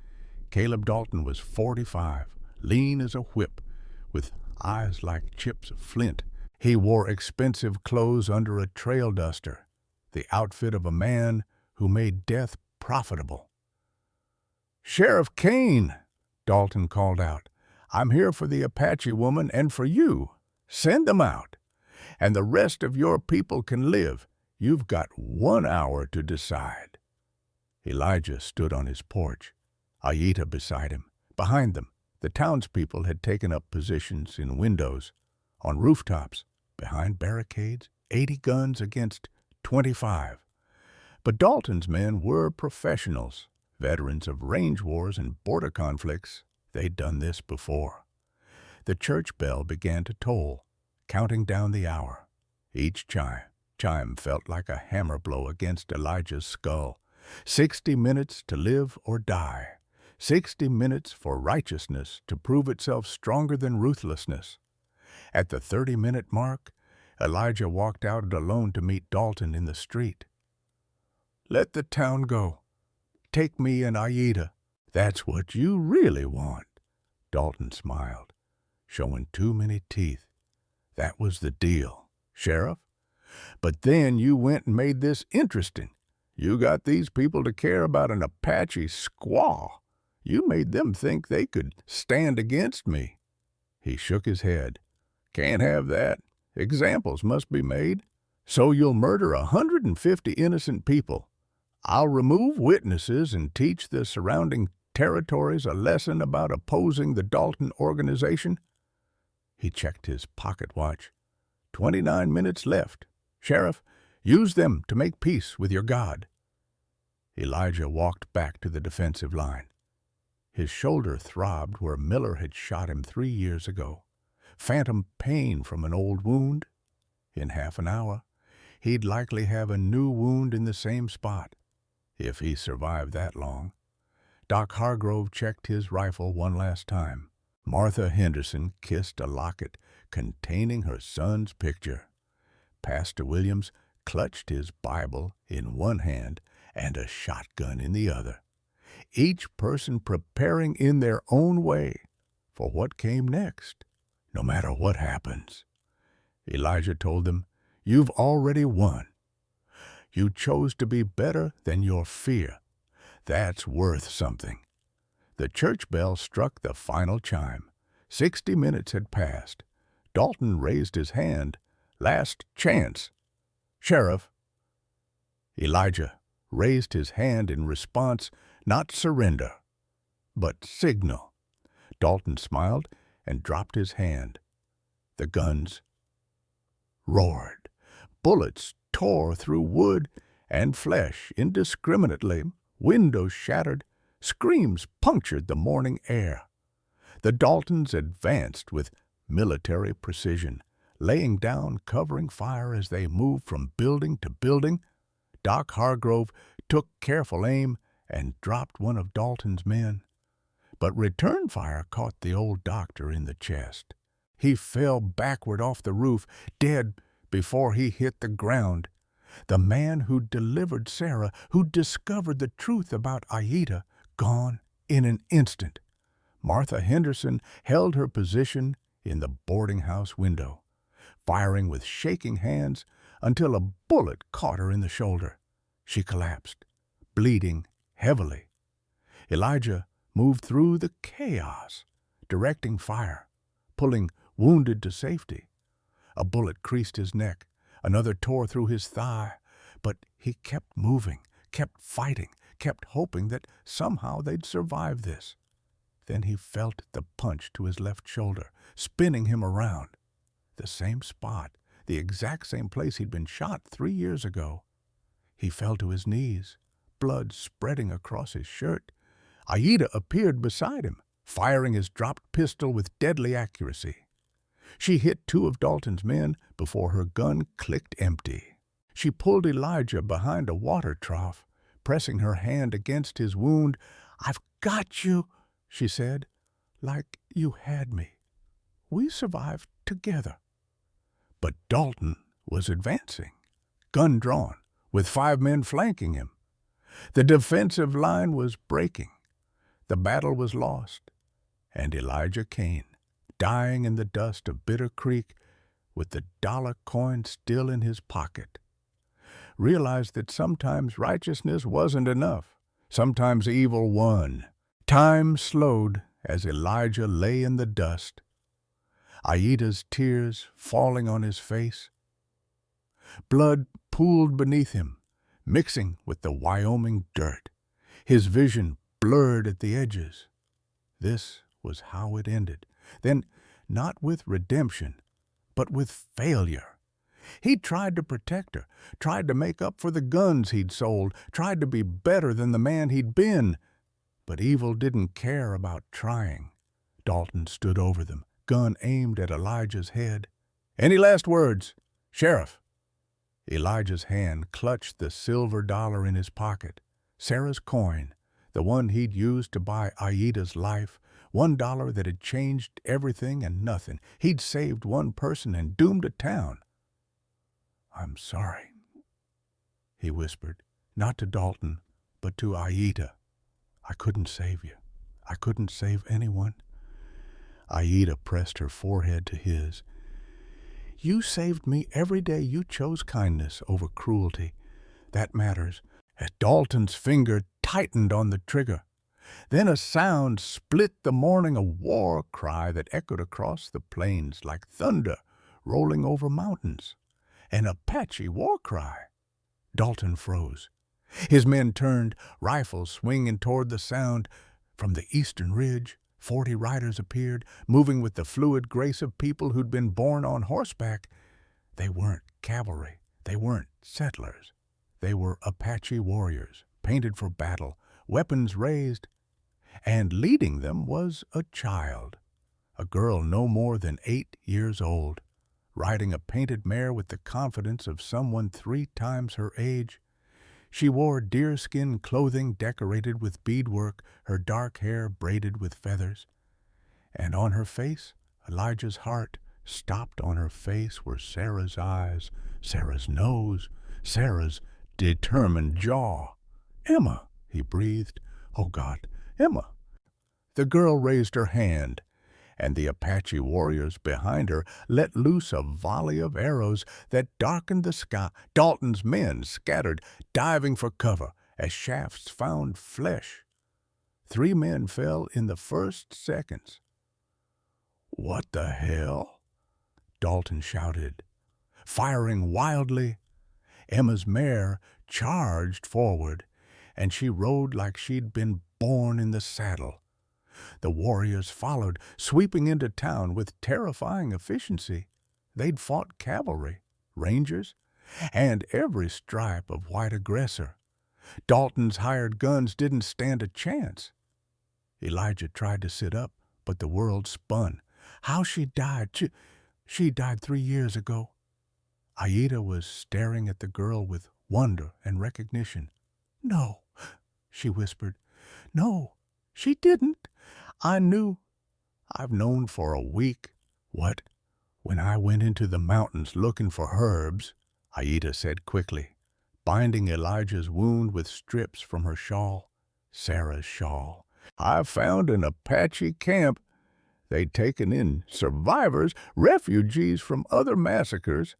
Caleb Dalton was 45, lean as a whip, with eyes like chips of flint. He wore expensive clothes under a trail duster, the outfit of a man who made death profitable. "Sheriff Kane," Dalton called out, "I'm here for the Apache woman and for you. Send them out, and the rest of your people can live. You've got 1 hour to decide." Elijah stood on his porch, Aida beside him. Behind them, the townspeople had taken up positions in windows, on rooftops, behind barricades, 80 guns against 25. But Dalton's men were professionals, veterans of range wars and border conflicts. They'd done this before. The church bell began to toll, counting down the hour. Each chime felt like a hammer blow against Elijah's skull. 60 minutes to live or die. 60 minutes for righteousness to prove itself stronger than ruthlessness. At the 30-minute mark, Elijah walked out alone to meet Dalton in the street. "Let the town go. Take me and Aida. That's what you really want." Dalton smiled, showing too many teeth. "That was the deal, Sheriff. But then you went and made this interesting. You got these people to care about an Apache squaw. You made them think they could stand against me." He shook his head. "Can't have that. Examples must be made. So you'll murder 150 innocent people. I'll remove witnesses and teach the surrounding territories a lesson about opposing the Dalton organization?" He checked his pocket watch. 29 minutes left. Sheriff, use them to make peace with your God." Elijah walked back to the defensive line. His shoulder throbbed where Miller had shot him 3 years ago. Phantom pain from an old wound. In half an hour, he'd likely have a new wound in the same spot, if he survived that long. Doc Hargrove checked his rifle one last time. Martha Henderson kissed a locket containing her son's picture. Pastor Williams clutched his Bible in one hand and a shotgun in the other, each person preparing in their own way for what came next, no matter what happens. Elijah told them, "You've already won. You chose to be better than your fear. That's worth something." The church bell struck the final chime. 60 minutes had passed. Dalton raised his hand. "Last chance. Sheriff." Elijah raised his hand in response, not surrender, but signal. Dalton smiled and dropped his hand. The guns roared. Bullets tore through wood and flesh indiscriminately. Windows shattered. Screams punctured the morning air. The Daltons advanced with military precision, laying down covering fire as they moved from building to building. Doc Hargrove took careful aim and dropped one of Dalton's men. But return fire caught the old doctor in the chest. He fell backward off the roof, dead before he hit the ground. The man who delivered Sarah, who discovered the truth about Aida, gone in an instant. Martha Henderson held her position in the boarding house window, firing with shaking hands until a bullet caught her in the shoulder. She collapsed, bleeding heavily. Elijah moved through the chaos, directing fire, pulling wounded to safety. A bullet creased his neck, another tore through his thigh, but he kept moving, kept fighting, kept hoping that somehow they'd survive this. Then he felt the punch to his left shoulder, spinning him around. The same spot, the exact same place he'd been shot 3 years ago. He fell to his knees, blood spreading across his shirt. Aida appeared beside him, firing his dropped pistol with deadly accuracy. She hit 2 of Dalton's men before her gun clicked empty. She pulled Elijah behind a water trough, pressing her hand against his wound. "I've got you," she said, "like you had me. We survived together." But Dalton was advancing, gun drawn, with 5 men flanking him. The defensive line was breaking. The battle was lost, and Elijah Kane, dying in the dust of Bitter Creek with the dollar coin still in his pocket, realized that sometimes righteousness wasn't enough. Sometimes evil won. Time slowed as Elijah lay in the dust, Aida's tears falling on his face. Blood pooled beneath him, mixing with the Wyoming dirt. His vision blurred at the edges. This was how it ended. Then, not with redemption, but with failure. He tried to protect her, tried to make up for the guns he'd sold, tried to be better than the man he'd been. But evil didn't care about trying. Dalton stood over them, gun aimed at Elijah's head. "Any last words, Sheriff?" Elijah's hand clutched the silver dollar in his pocket. Sarah's coin, the one he'd used to buy Aida's life, $1 that had changed everything and nothing. He'd saved one person and doomed a town. "I'm sorry," he whispered, not to Dalton, but to Aida. "I couldn't save you. I couldn't save anyone." Aida pressed her forehead to his. "You saved me every day you chose kindness over cruelty. That matters." As Dalton's finger tightened on the trigger, then a sound split the morning, a war cry that echoed across the plains like thunder rolling over mountains. An Apache war cry. Dalton froze. His men turned, rifles swinging toward the sound. From the eastern ridge, 40 riders appeared, moving with the fluid grace of people who'd been born on horseback. They weren't cavalry. They weren't settlers. They were Apache warriors, painted for battle, weapons raised, and leading them was a child, a girl no more than 8 years old, riding a painted mare with the confidence of someone 3 times her age. She wore deerskin clothing decorated with beadwork, her dark hair braided with feathers. And on her face, Elijah's heart stopped on her face were Sarah's eyes, Sarah's nose, Sarah's determined jaw. "Emma," he breathed. "Oh, God, Emma." The girl raised her hand, and the Apache warriors behind her let loose a volley of arrows that darkened the sky. Dalton's men scattered, diving for cover as shafts found flesh. 3 men fell in the first seconds. "What the hell?" Dalton shouted. Firing wildly, Emma's mare charged forward, and she rode like she'd been born in the saddle. The warriors followed, sweeping into town with terrifying efficiency. They'd fought cavalry, rangers, and every stripe of white aggressor. Dalton's hired guns didn't stand a chance. Elijah tried to sit up, but the world spun. How she died. She died 3 years ago. Aida was staring at the girl with wonder and recognition. "No," she whispered. "No, she didn't. I knew. I've known for a week." "What?" "When I went into the mountains looking for herbs," Aida said quickly, binding Elijah's wound with strips from her shawl, Sarah's shawl. "I found an Apache camp. They'd taken in survivors, refugees from other massacres.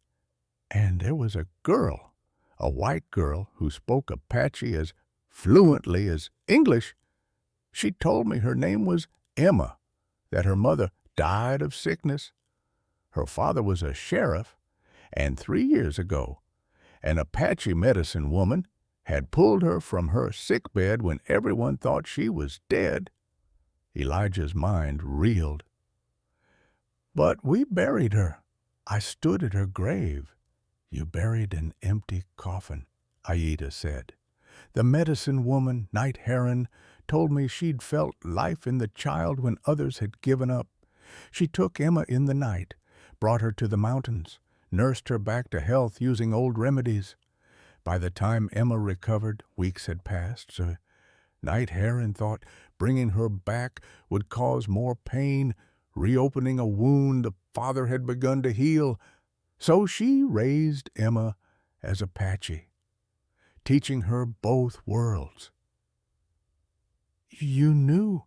And there was a girl, a white girl who spoke Apache as fluently as English. She told me her name was Emma, that her mother died of sickness. Her father was a sheriff, and 3 years ago, an Apache medicine woman had pulled her from her sickbed when everyone thought she was dead." Elijah's mind reeled. "But we buried her. I stood at her grave." "You buried an empty coffin," Aida said. "The medicine woman, Night Heron, told me she'd felt life in the child when others had given up. She took Emma in the night, brought her to the mountains, nursed her back to health using old remedies. By the time Emma recovered, weeks had passed, so Night Heron thought bringing her back would cause more pain, reopening a wound the father had begun to heal. So she raised Emma as Apache, teaching her both worlds." "You knew,"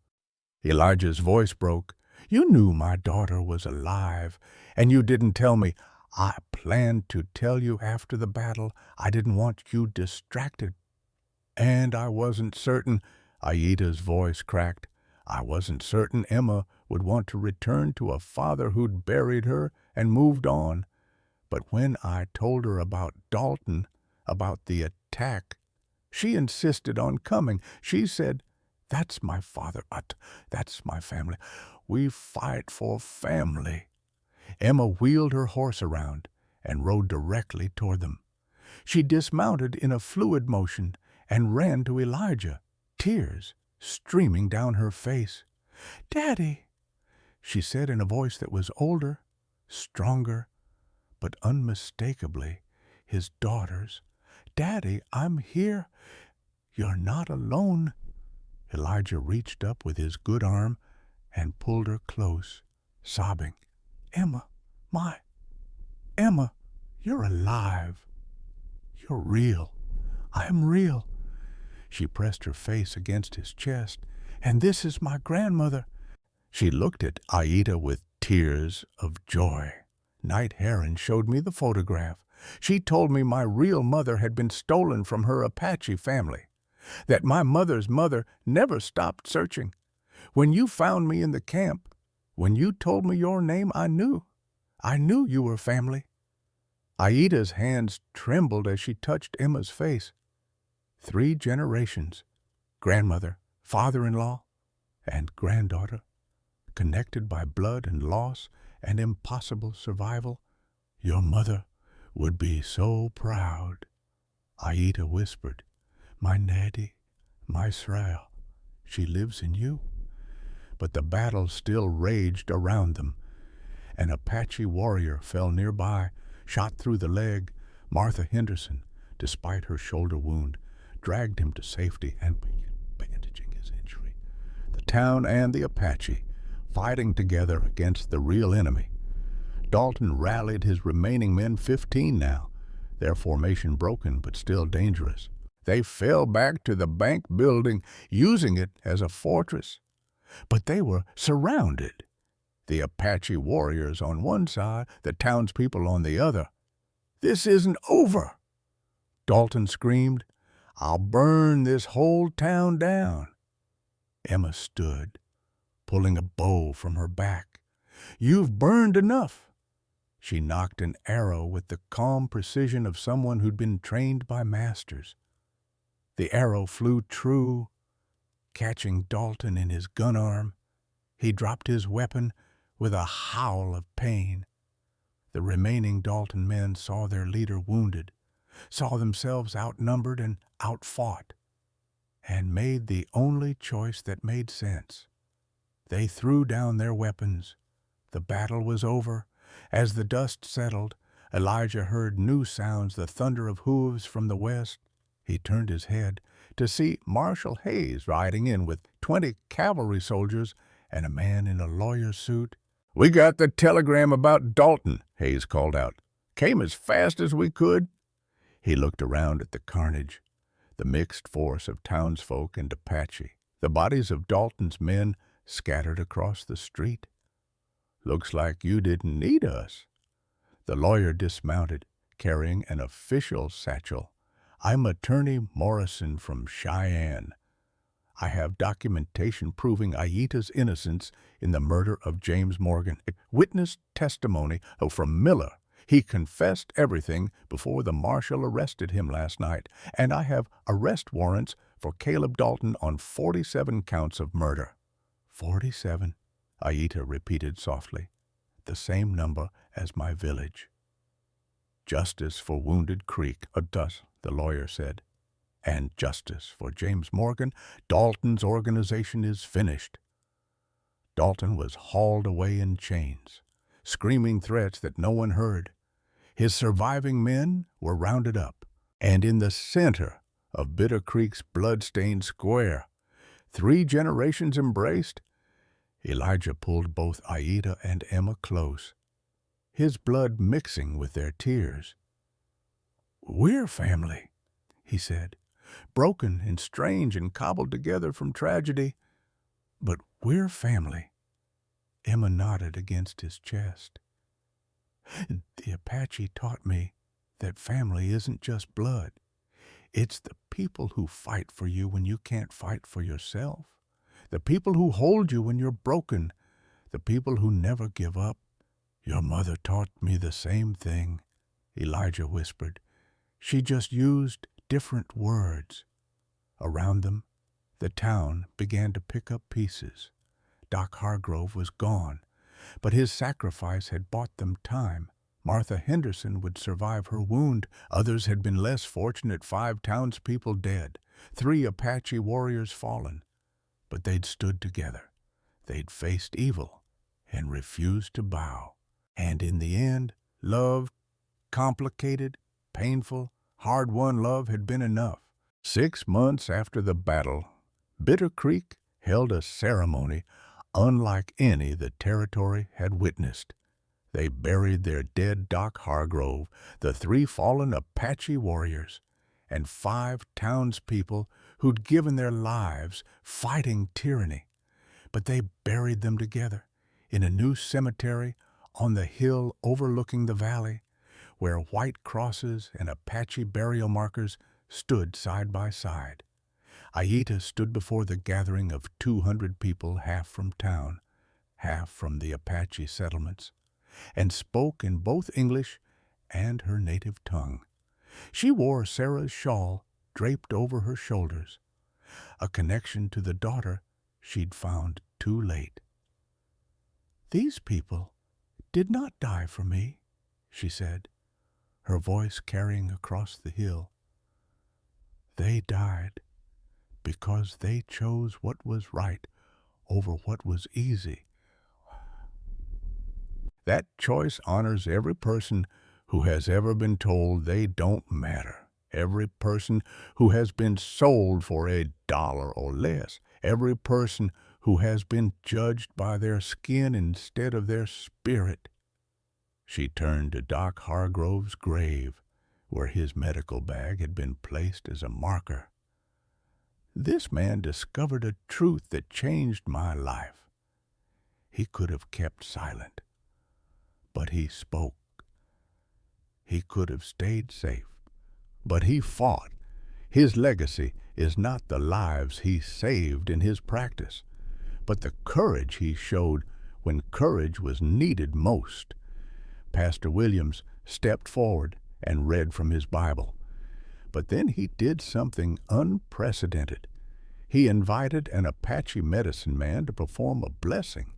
Elijah's voice broke. "You knew my daughter was alive, and you didn't tell me. I planned to tell you after the battle. I didn't want you distracted. And I wasn't certain," Aida's voice cracked, "I wasn't certain Emma would want to return to a father who'd buried her and moved on. But when I told her about Dalton, about the attack, she insisted on coming. She said, 'That's my father, that's my family. We fight for family.'" Emma wheeled her horse around and rode directly toward them. She dismounted in a fluid motion and ran to Elijah, tears streaming down her face. "Daddy," she said in a voice that was older, stronger, but unmistakably his daughter's. "Daddy, I'm here." You're not alone." Elijah reached up with his good arm and pulled her close, sobbing, "Emma, my Emma, you're alive. You're real. I am real." She pressed her face against his chest. "And this is my grandmother." She looked at Aida with tears of joy. Night Heron showed me the photograph. She told me my real mother had been stolen from her Apache family, that my mother's mother never stopped searching. When you found me in the camp, when you told me your name, I knew you were family." Aida's hands trembled as she touched Emma's face. 3 generations, grandmother, father-in-law, and granddaughter, connected by blood and loss and impossible survival. "Your mother would be so proud," Aida whispered. "My Natty, my Israel, she lives in you." But the battle still raged around them. An Apache warrior fell nearby, shot through the leg. Martha Henderson, despite her shoulder wound, dragged him to safety and began bandaging his injury. The town and the Apache fighting together against the real enemy. Dalton rallied his remaining men, 15 now, their formation broken but still dangerous. They fell back to the bank building, using it as a fortress. But they were surrounded. The Apache warriors on one side, the townspeople on the other. "This isn't over!" Dalton screamed. "I'll burn this whole town down." Emma stood, pulling a bow from her back. "You've burned enough." She knocked an arrow with the calm precision of someone who'd been trained by masters. The arrow flew true, catching Dalton in his gun arm. He dropped his weapon with a howl of pain. The remaining Dalton men saw their leader wounded, saw themselves outnumbered and outfought, and made the only choice that made sense. They threw down their weapons. The battle was over. As the dust settled, Elijah heard new sounds, the thunder of hooves from the west. He turned his head to see Marshal Hayes riding in with 20 cavalry soldiers and a man in a lawyer's suit. "We got the telegram about Dalton," Hayes called out. "Came as fast as we could." He looked around at the carnage, the mixed force of townsfolk and Apache, the bodies of Dalton's men scattered across the street. "Looks like you didn't need us." The lawyer dismounted, carrying an official satchel. "I'm Attorney Morrison from Cheyenne. I have documentation proving Aida's innocence in the murder of James Morgan. Witness testimony from Miller. He confessed everything before the marshal arrested him last night, and I have arrest warrants for Caleb Dalton on 47 counts of murder." 47, Aida repeated softly. "The same number as my village." "Justice for Wounded Creek," the lawyer said. "And justice for James Morgan. Dalton's organization is finished." Dalton was hauled away in chains, screaming threats that no one heard. His surviving men were rounded up, and in the center of Bitter Creek's blood-stained square, 3 generations embraced, Elijah pulled both Aida and Emma close, his blood mixing with their tears. "We're family," he said, "broken and strange and cobbled together from tragedy, but we're family." Emma nodded against his chest. "The Apache taught me that family isn't just blood. It's the people who fight for you when you can't fight for yourself, the people who hold you when you're broken, the people who never give up." "Your mother taught me the same thing," Elijah whispered. "She just used different words." Around them, the town began to pick up pieces. Doc Hargrove was gone, but his sacrifice had bought them time. Martha Henderson would survive her wound. Others had been less fortunate, 5 townspeople dead, 3 Apache warriors fallen. But they'd stood together. They'd faced evil and refused to bow. And in the end, love, complicated, painful, hard-won love, had been enough. 6 months after the battle, Bitter Creek held a ceremony unlike any the territory had witnessed. They buried their dead Doc Hargrove, the 3 fallen Apache warriors, and 5 townspeople who'd given their lives fighting tyranny. But they buried them together in a new cemetery on the hill overlooking the valley, where white crosses and Apache burial markers stood side by side. Aita stood before the gathering of 200 people, half from town, half from the Apache settlements, and spoke in both English and her native tongue. She wore Sarah's shawl draped over her shoulders, a connection to the daughter she'd found too late. "These people did not die for me," she said, her voice carrying across the hill. "They died because they chose what was right over what was easy. That choice honors every person who has ever been told they don't matter, every person who has been sold for $1 or less, every person who has been judged by their skin instead of their spirit." She turned to Doc Hargrove's grave, where his medical bag had been placed as a marker. "This man discovered a truth that changed my life. He could have kept silent, but he spoke. He could have stayed safe, but he fought. His legacy is not the lives he saved in his practice, but the courage he showed when courage was needed most." Pastor Williams stepped forward and read from his Bible. But then he did something unprecedented. He invited an Apache medicine man to perform a blessing.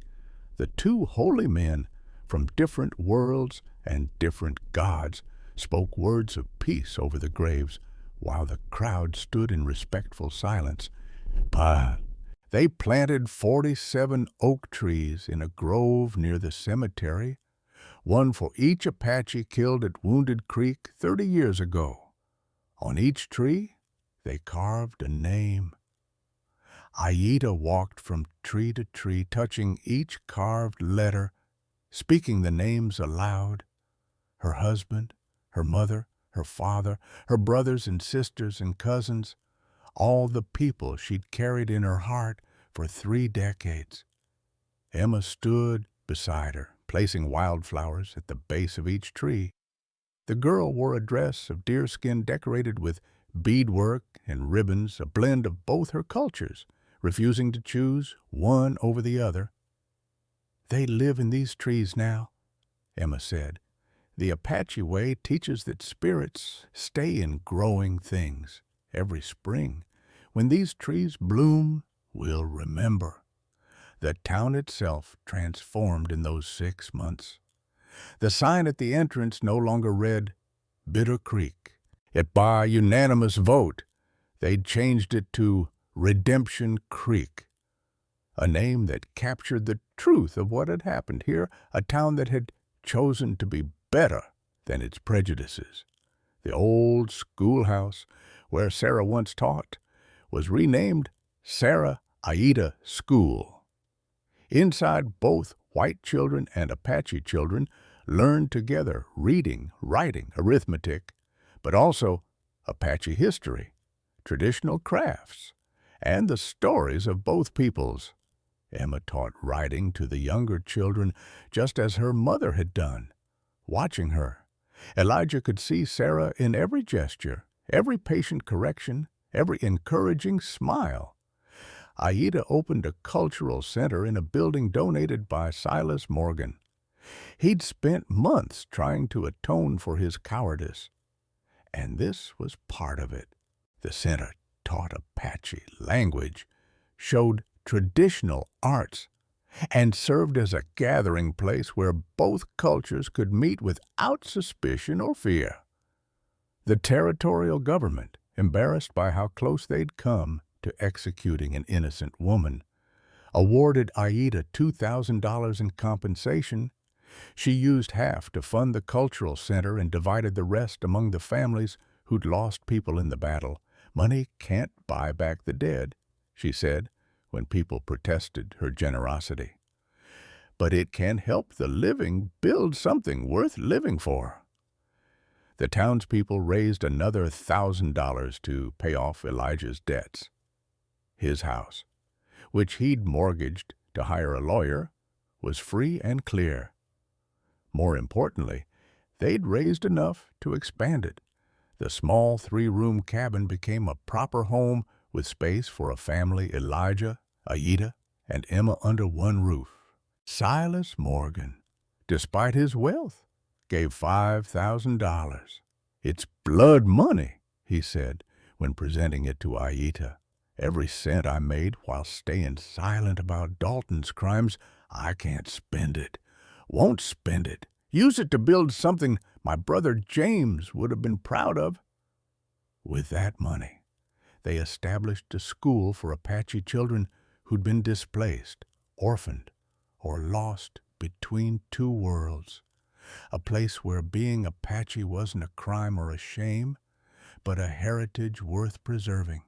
The 2 holy men from different worlds and different gods spoke words of peace over the graves while the crowd stood in respectful silence. But they planted 47 oak trees in a grove near the cemetery, one for each Apache killed at Wounded Creek 30 years ago. On each tree, they carved a name. Aita walked from tree to tree, touching each carved letter, speaking the names aloud. Her husband, her mother, her father, her brothers and sisters and cousins, all the people she'd carried in her heart for 3 decades. Emma stood beside her, placing wildflowers at the base of each tree. The girl wore a dress of deerskin decorated with beadwork and ribbons, a blend of both her cultures, refusing to choose one over the other. "They live in these trees now," Emma said. "The Apache way teaches that spirits stay in growing things. Every spring, when these trees bloom, we'll remember." The town itself transformed in those 6 months. The sign at the entrance no longer read Bitter Creek. By unanimous vote, they'd changed it to Redemption Creek, a name that captured the truth of what had happened here, a town that had chosen to be better than its prejudices. The old schoolhouse where Sarah once taught was renamed Sarah Aita School. Inside, both white children and Apache children learned together reading, writing, arithmetic, but also Apache history, traditional crafts, and the stories of both peoples. Emma taught writing to the younger children just as her mother had done. Watching her, Elijah could see Sarah in every gesture, every patient correction, every encouraging smile. Aita opened a cultural center in a building donated by Silas Morgan. He'd spent months trying to atone for his cowardice, and this was part of it. The center taught Apache language, showed traditional arts, and served as a gathering place where both cultures could meet without suspicion or fear. The territorial government, embarrassed by how close they'd come to executing an innocent woman, awarded Aita $2,000 in compensation. She used half to fund the cultural center and divided the rest among the families who'd lost people in the battle, "Money can't buy back the dead," she said when people protested her generosity. "But it can help the living build something worth living for." The townspeople raised another $1,000 to pay off Elijah's debts. His house, which he'd mortgaged to hire a lawyer, was free and clear. More importantly, they'd raised enough to expand it. The small 3-room cabin became a proper home with space for a family, Elijah, Aida, and Emma under one roof. Silas Morgan, despite his wealth, gave $5,000. "It's blood money," he said when presenting it to Aida. "Every cent I made while staying silent about Dalton's crimes, I can't spend it. Won't spend it. Use it to build something my brother James would have been proud of." With that money, they established a school for Apache children who'd been displaced, orphaned, or lost between two worlds. A place where being Apache wasn't a crime or a shame, but a heritage worth preserving.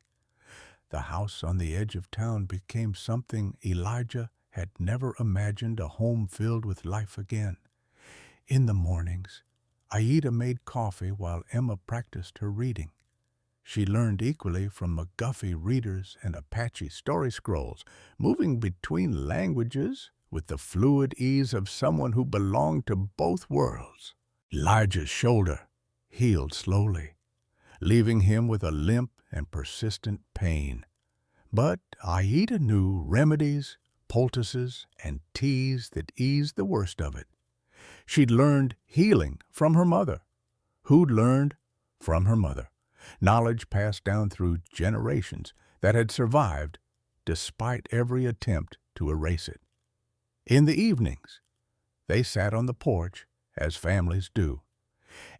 The house on the edge of town became something Elijah had never imagined a home filled with life again. In the mornings, Aida made coffee while Emma practiced her reading. She learned equally from McGuffey readers and Apache story scrolls, moving between languages with the fluid ease of someone who belonged to both worlds. Elijah's shoulder healed slowly, leaving him with a limp and persistent pain. But Aida knew remedies, poultices, and teas that eased the worst of it. She'd learned healing from her mother, who'd learned from her mother. Knowledge passed down through generations that had survived despite every attempt to erase it. In the evenings, they sat on the porch, as families do.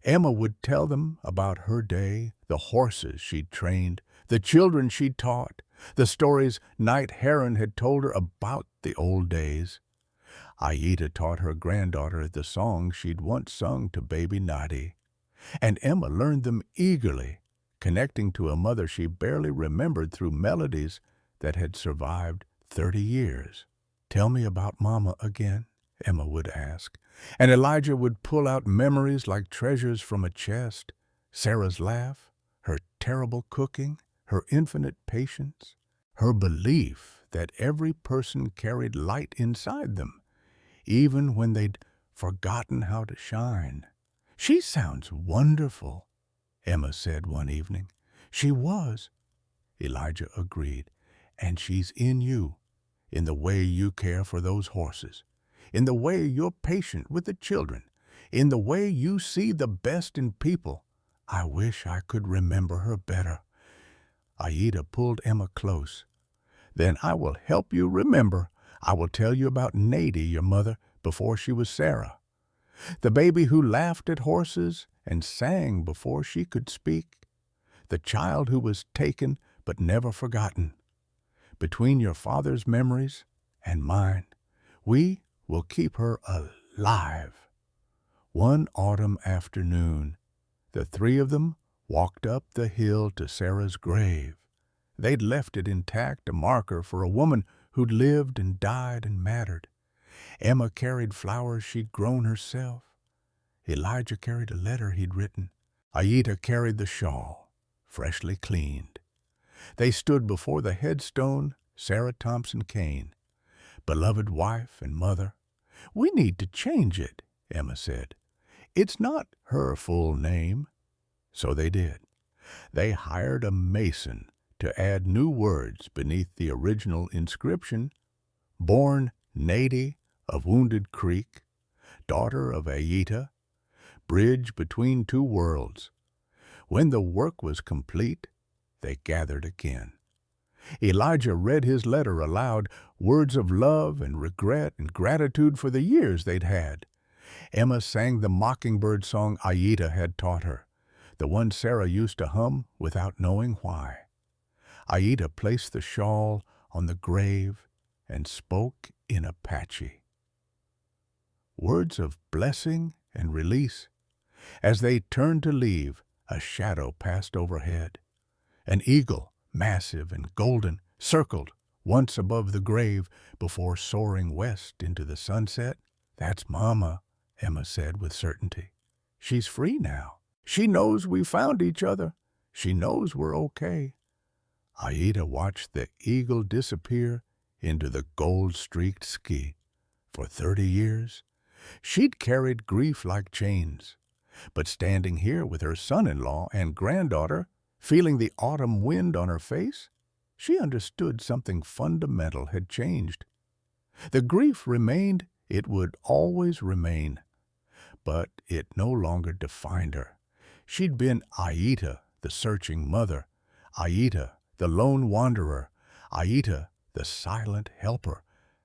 Emma would tell them about her day, the horses she'd trained, the children she'd taught, the stories Night Heron had told her about the old days. Aida taught her granddaughter the songs she'd once sung to baby Nadi, and Emma learned them eagerly, connecting to a mother she barely remembered through melodies that had survived 30 years. "Tell me about Mama again," Emma would ask, and Elijah would pull out memories like treasures from a chest. Sarah's laugh, her terrible cooking, her infinite patience, her belief that every person carried light inside them, even when they'd forgotten how to shine. "She sounds wonderful," Emma said one evening. "She was," Elijah agreed, "and she's in you, in the way you care for those horses, in the way you're patient with the children, in the way you see the best in people. I wish I could remember her better." Aida pulled Emma close. "Then I will help you remember. I will tell you about Nady, your mother, before she was Sarah. The baby who laughed at horses and sang before she could speak. The child who was taken but never forgotten. Between your father's memories and mine, we will keep her alive." One autumn afternoon, the three of them walked up the hill to Sarah's grave. They'd left it intact, a marker for a woman who'd lived and died and mattered. Emma carried flowers she'd grown herself. Elijah carried a letter he'd written. Aida carried the shawl, freshly cleaned. They stood before the headstone, Sarah Thompson Kane, beloved wife and mother. "We need to change it," Emma said. "It's not her full name." So they did. They hired a mason to add new words beneath the original inscription: "Born Nady of Wounded Creek, daughter of Aida, bridge between two worlds." When the work was complete, they gathered again. Elijah read his letter aloud, words of love and regret and gratitude for the years they'd had. Emma sang the mockingbird song Aida had taught her, the one Sarah used to hum without knowing why. Aida placed the shawl on the grave and spoke in Apache. Words of blessing and release. As they turned to leave, a shadow passed overhead. An eagle, massive and golden, circled once above the grave before soaring west into the sunset. "That's Mama," Emma said with certainty. "She's free now. She knows we found each other. She knows we're okay." Aida watched the eagle disappear into the gold-streaked ski. For 30 years, she'd carried grief like chains. But standing here with her son-in-law and granddaughter, feeling the autumn wind on her face, she understood something fundamental had changed. The grief remained, it would always remain, but it no longer defined her. She'd been Aida, the searching mother, Aida, the lone wanderer, Aida, the silent helper.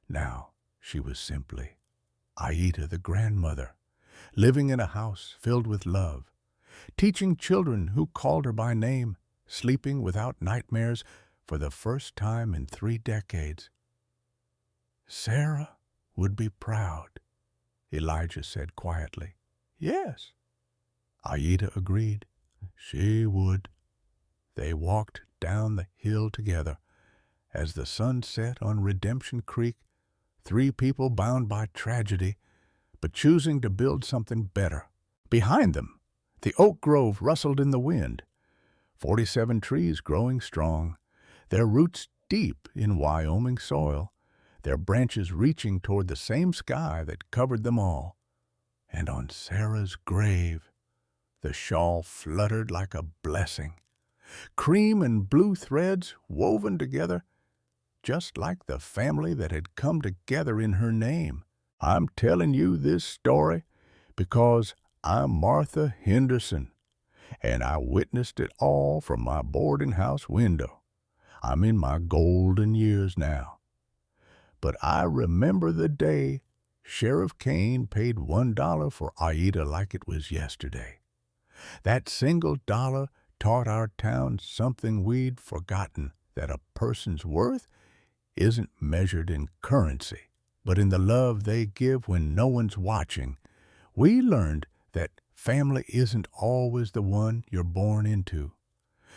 Now she was simply Aida, the grandmother, living in a house filled with love, teaching children who called her by name, sleeping without nightmares for the first time in 3 decades. "Sarah would be proud," Elijah said quietly. "Yes," Aida agreed. "She would." They walked down the hill together. As the sun set on Redemption Creek, 3 people bound by tragedy, but choosing to build something better. Behind them, the oak grove rustled in the wind. 47 trees growing strong, their roots deep in Wyoming soil, their branches reaching toward the same sky that covered them all. And on Sarah's grave, the shawl fluttered like a blessing. Cream and blue threads woven together, just like the family that had come together in her name. I'm telling you this story because I'm Martha Henderson, and I witnessed it all from my boarding house window. I'm in my golden years now. But I remember the day Sheriff Kane paid $1 for Aida like it was yesterday. That single dollar taught our town something we'd forgotten, that a person's worth isn't measured in currency, but in the love they give when no one's watching. We learned that family isn't always the one you're born into.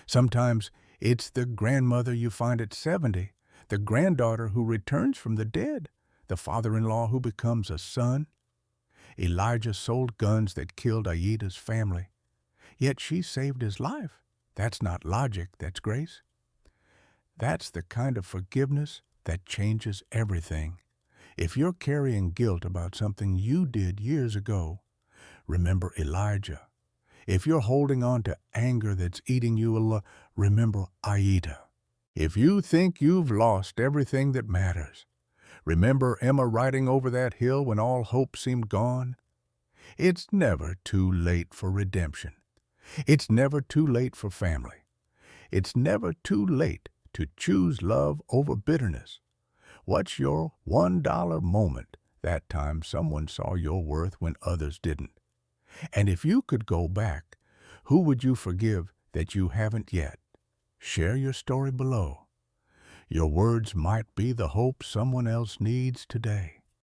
Sometimes it's the grandmother you find at 70, the granddaughter who returns from the dead, the father-in-law who becomes a son. Elijah sold guns that killed Aida's family, yet she saved his life. That's not logic, that's grace. That's the kind of forgiveness that changes everything. If you're carrying guilt about something you did years ago, remember Elijah. If you're holding on to anger that's eating you, remember Aida. If you think you've lost everything that matters, remember Emma riding over that hill when all hope seemed gone. It's never too late for redemption. It's never too late for family. It's never too late to choose love over bitterness. What's your $1 moment that time someone saw your worth when others didn't? And if you could go back, who would you forgive that you haven't yet? Share your story below. Your words might be the hope someone else needs today.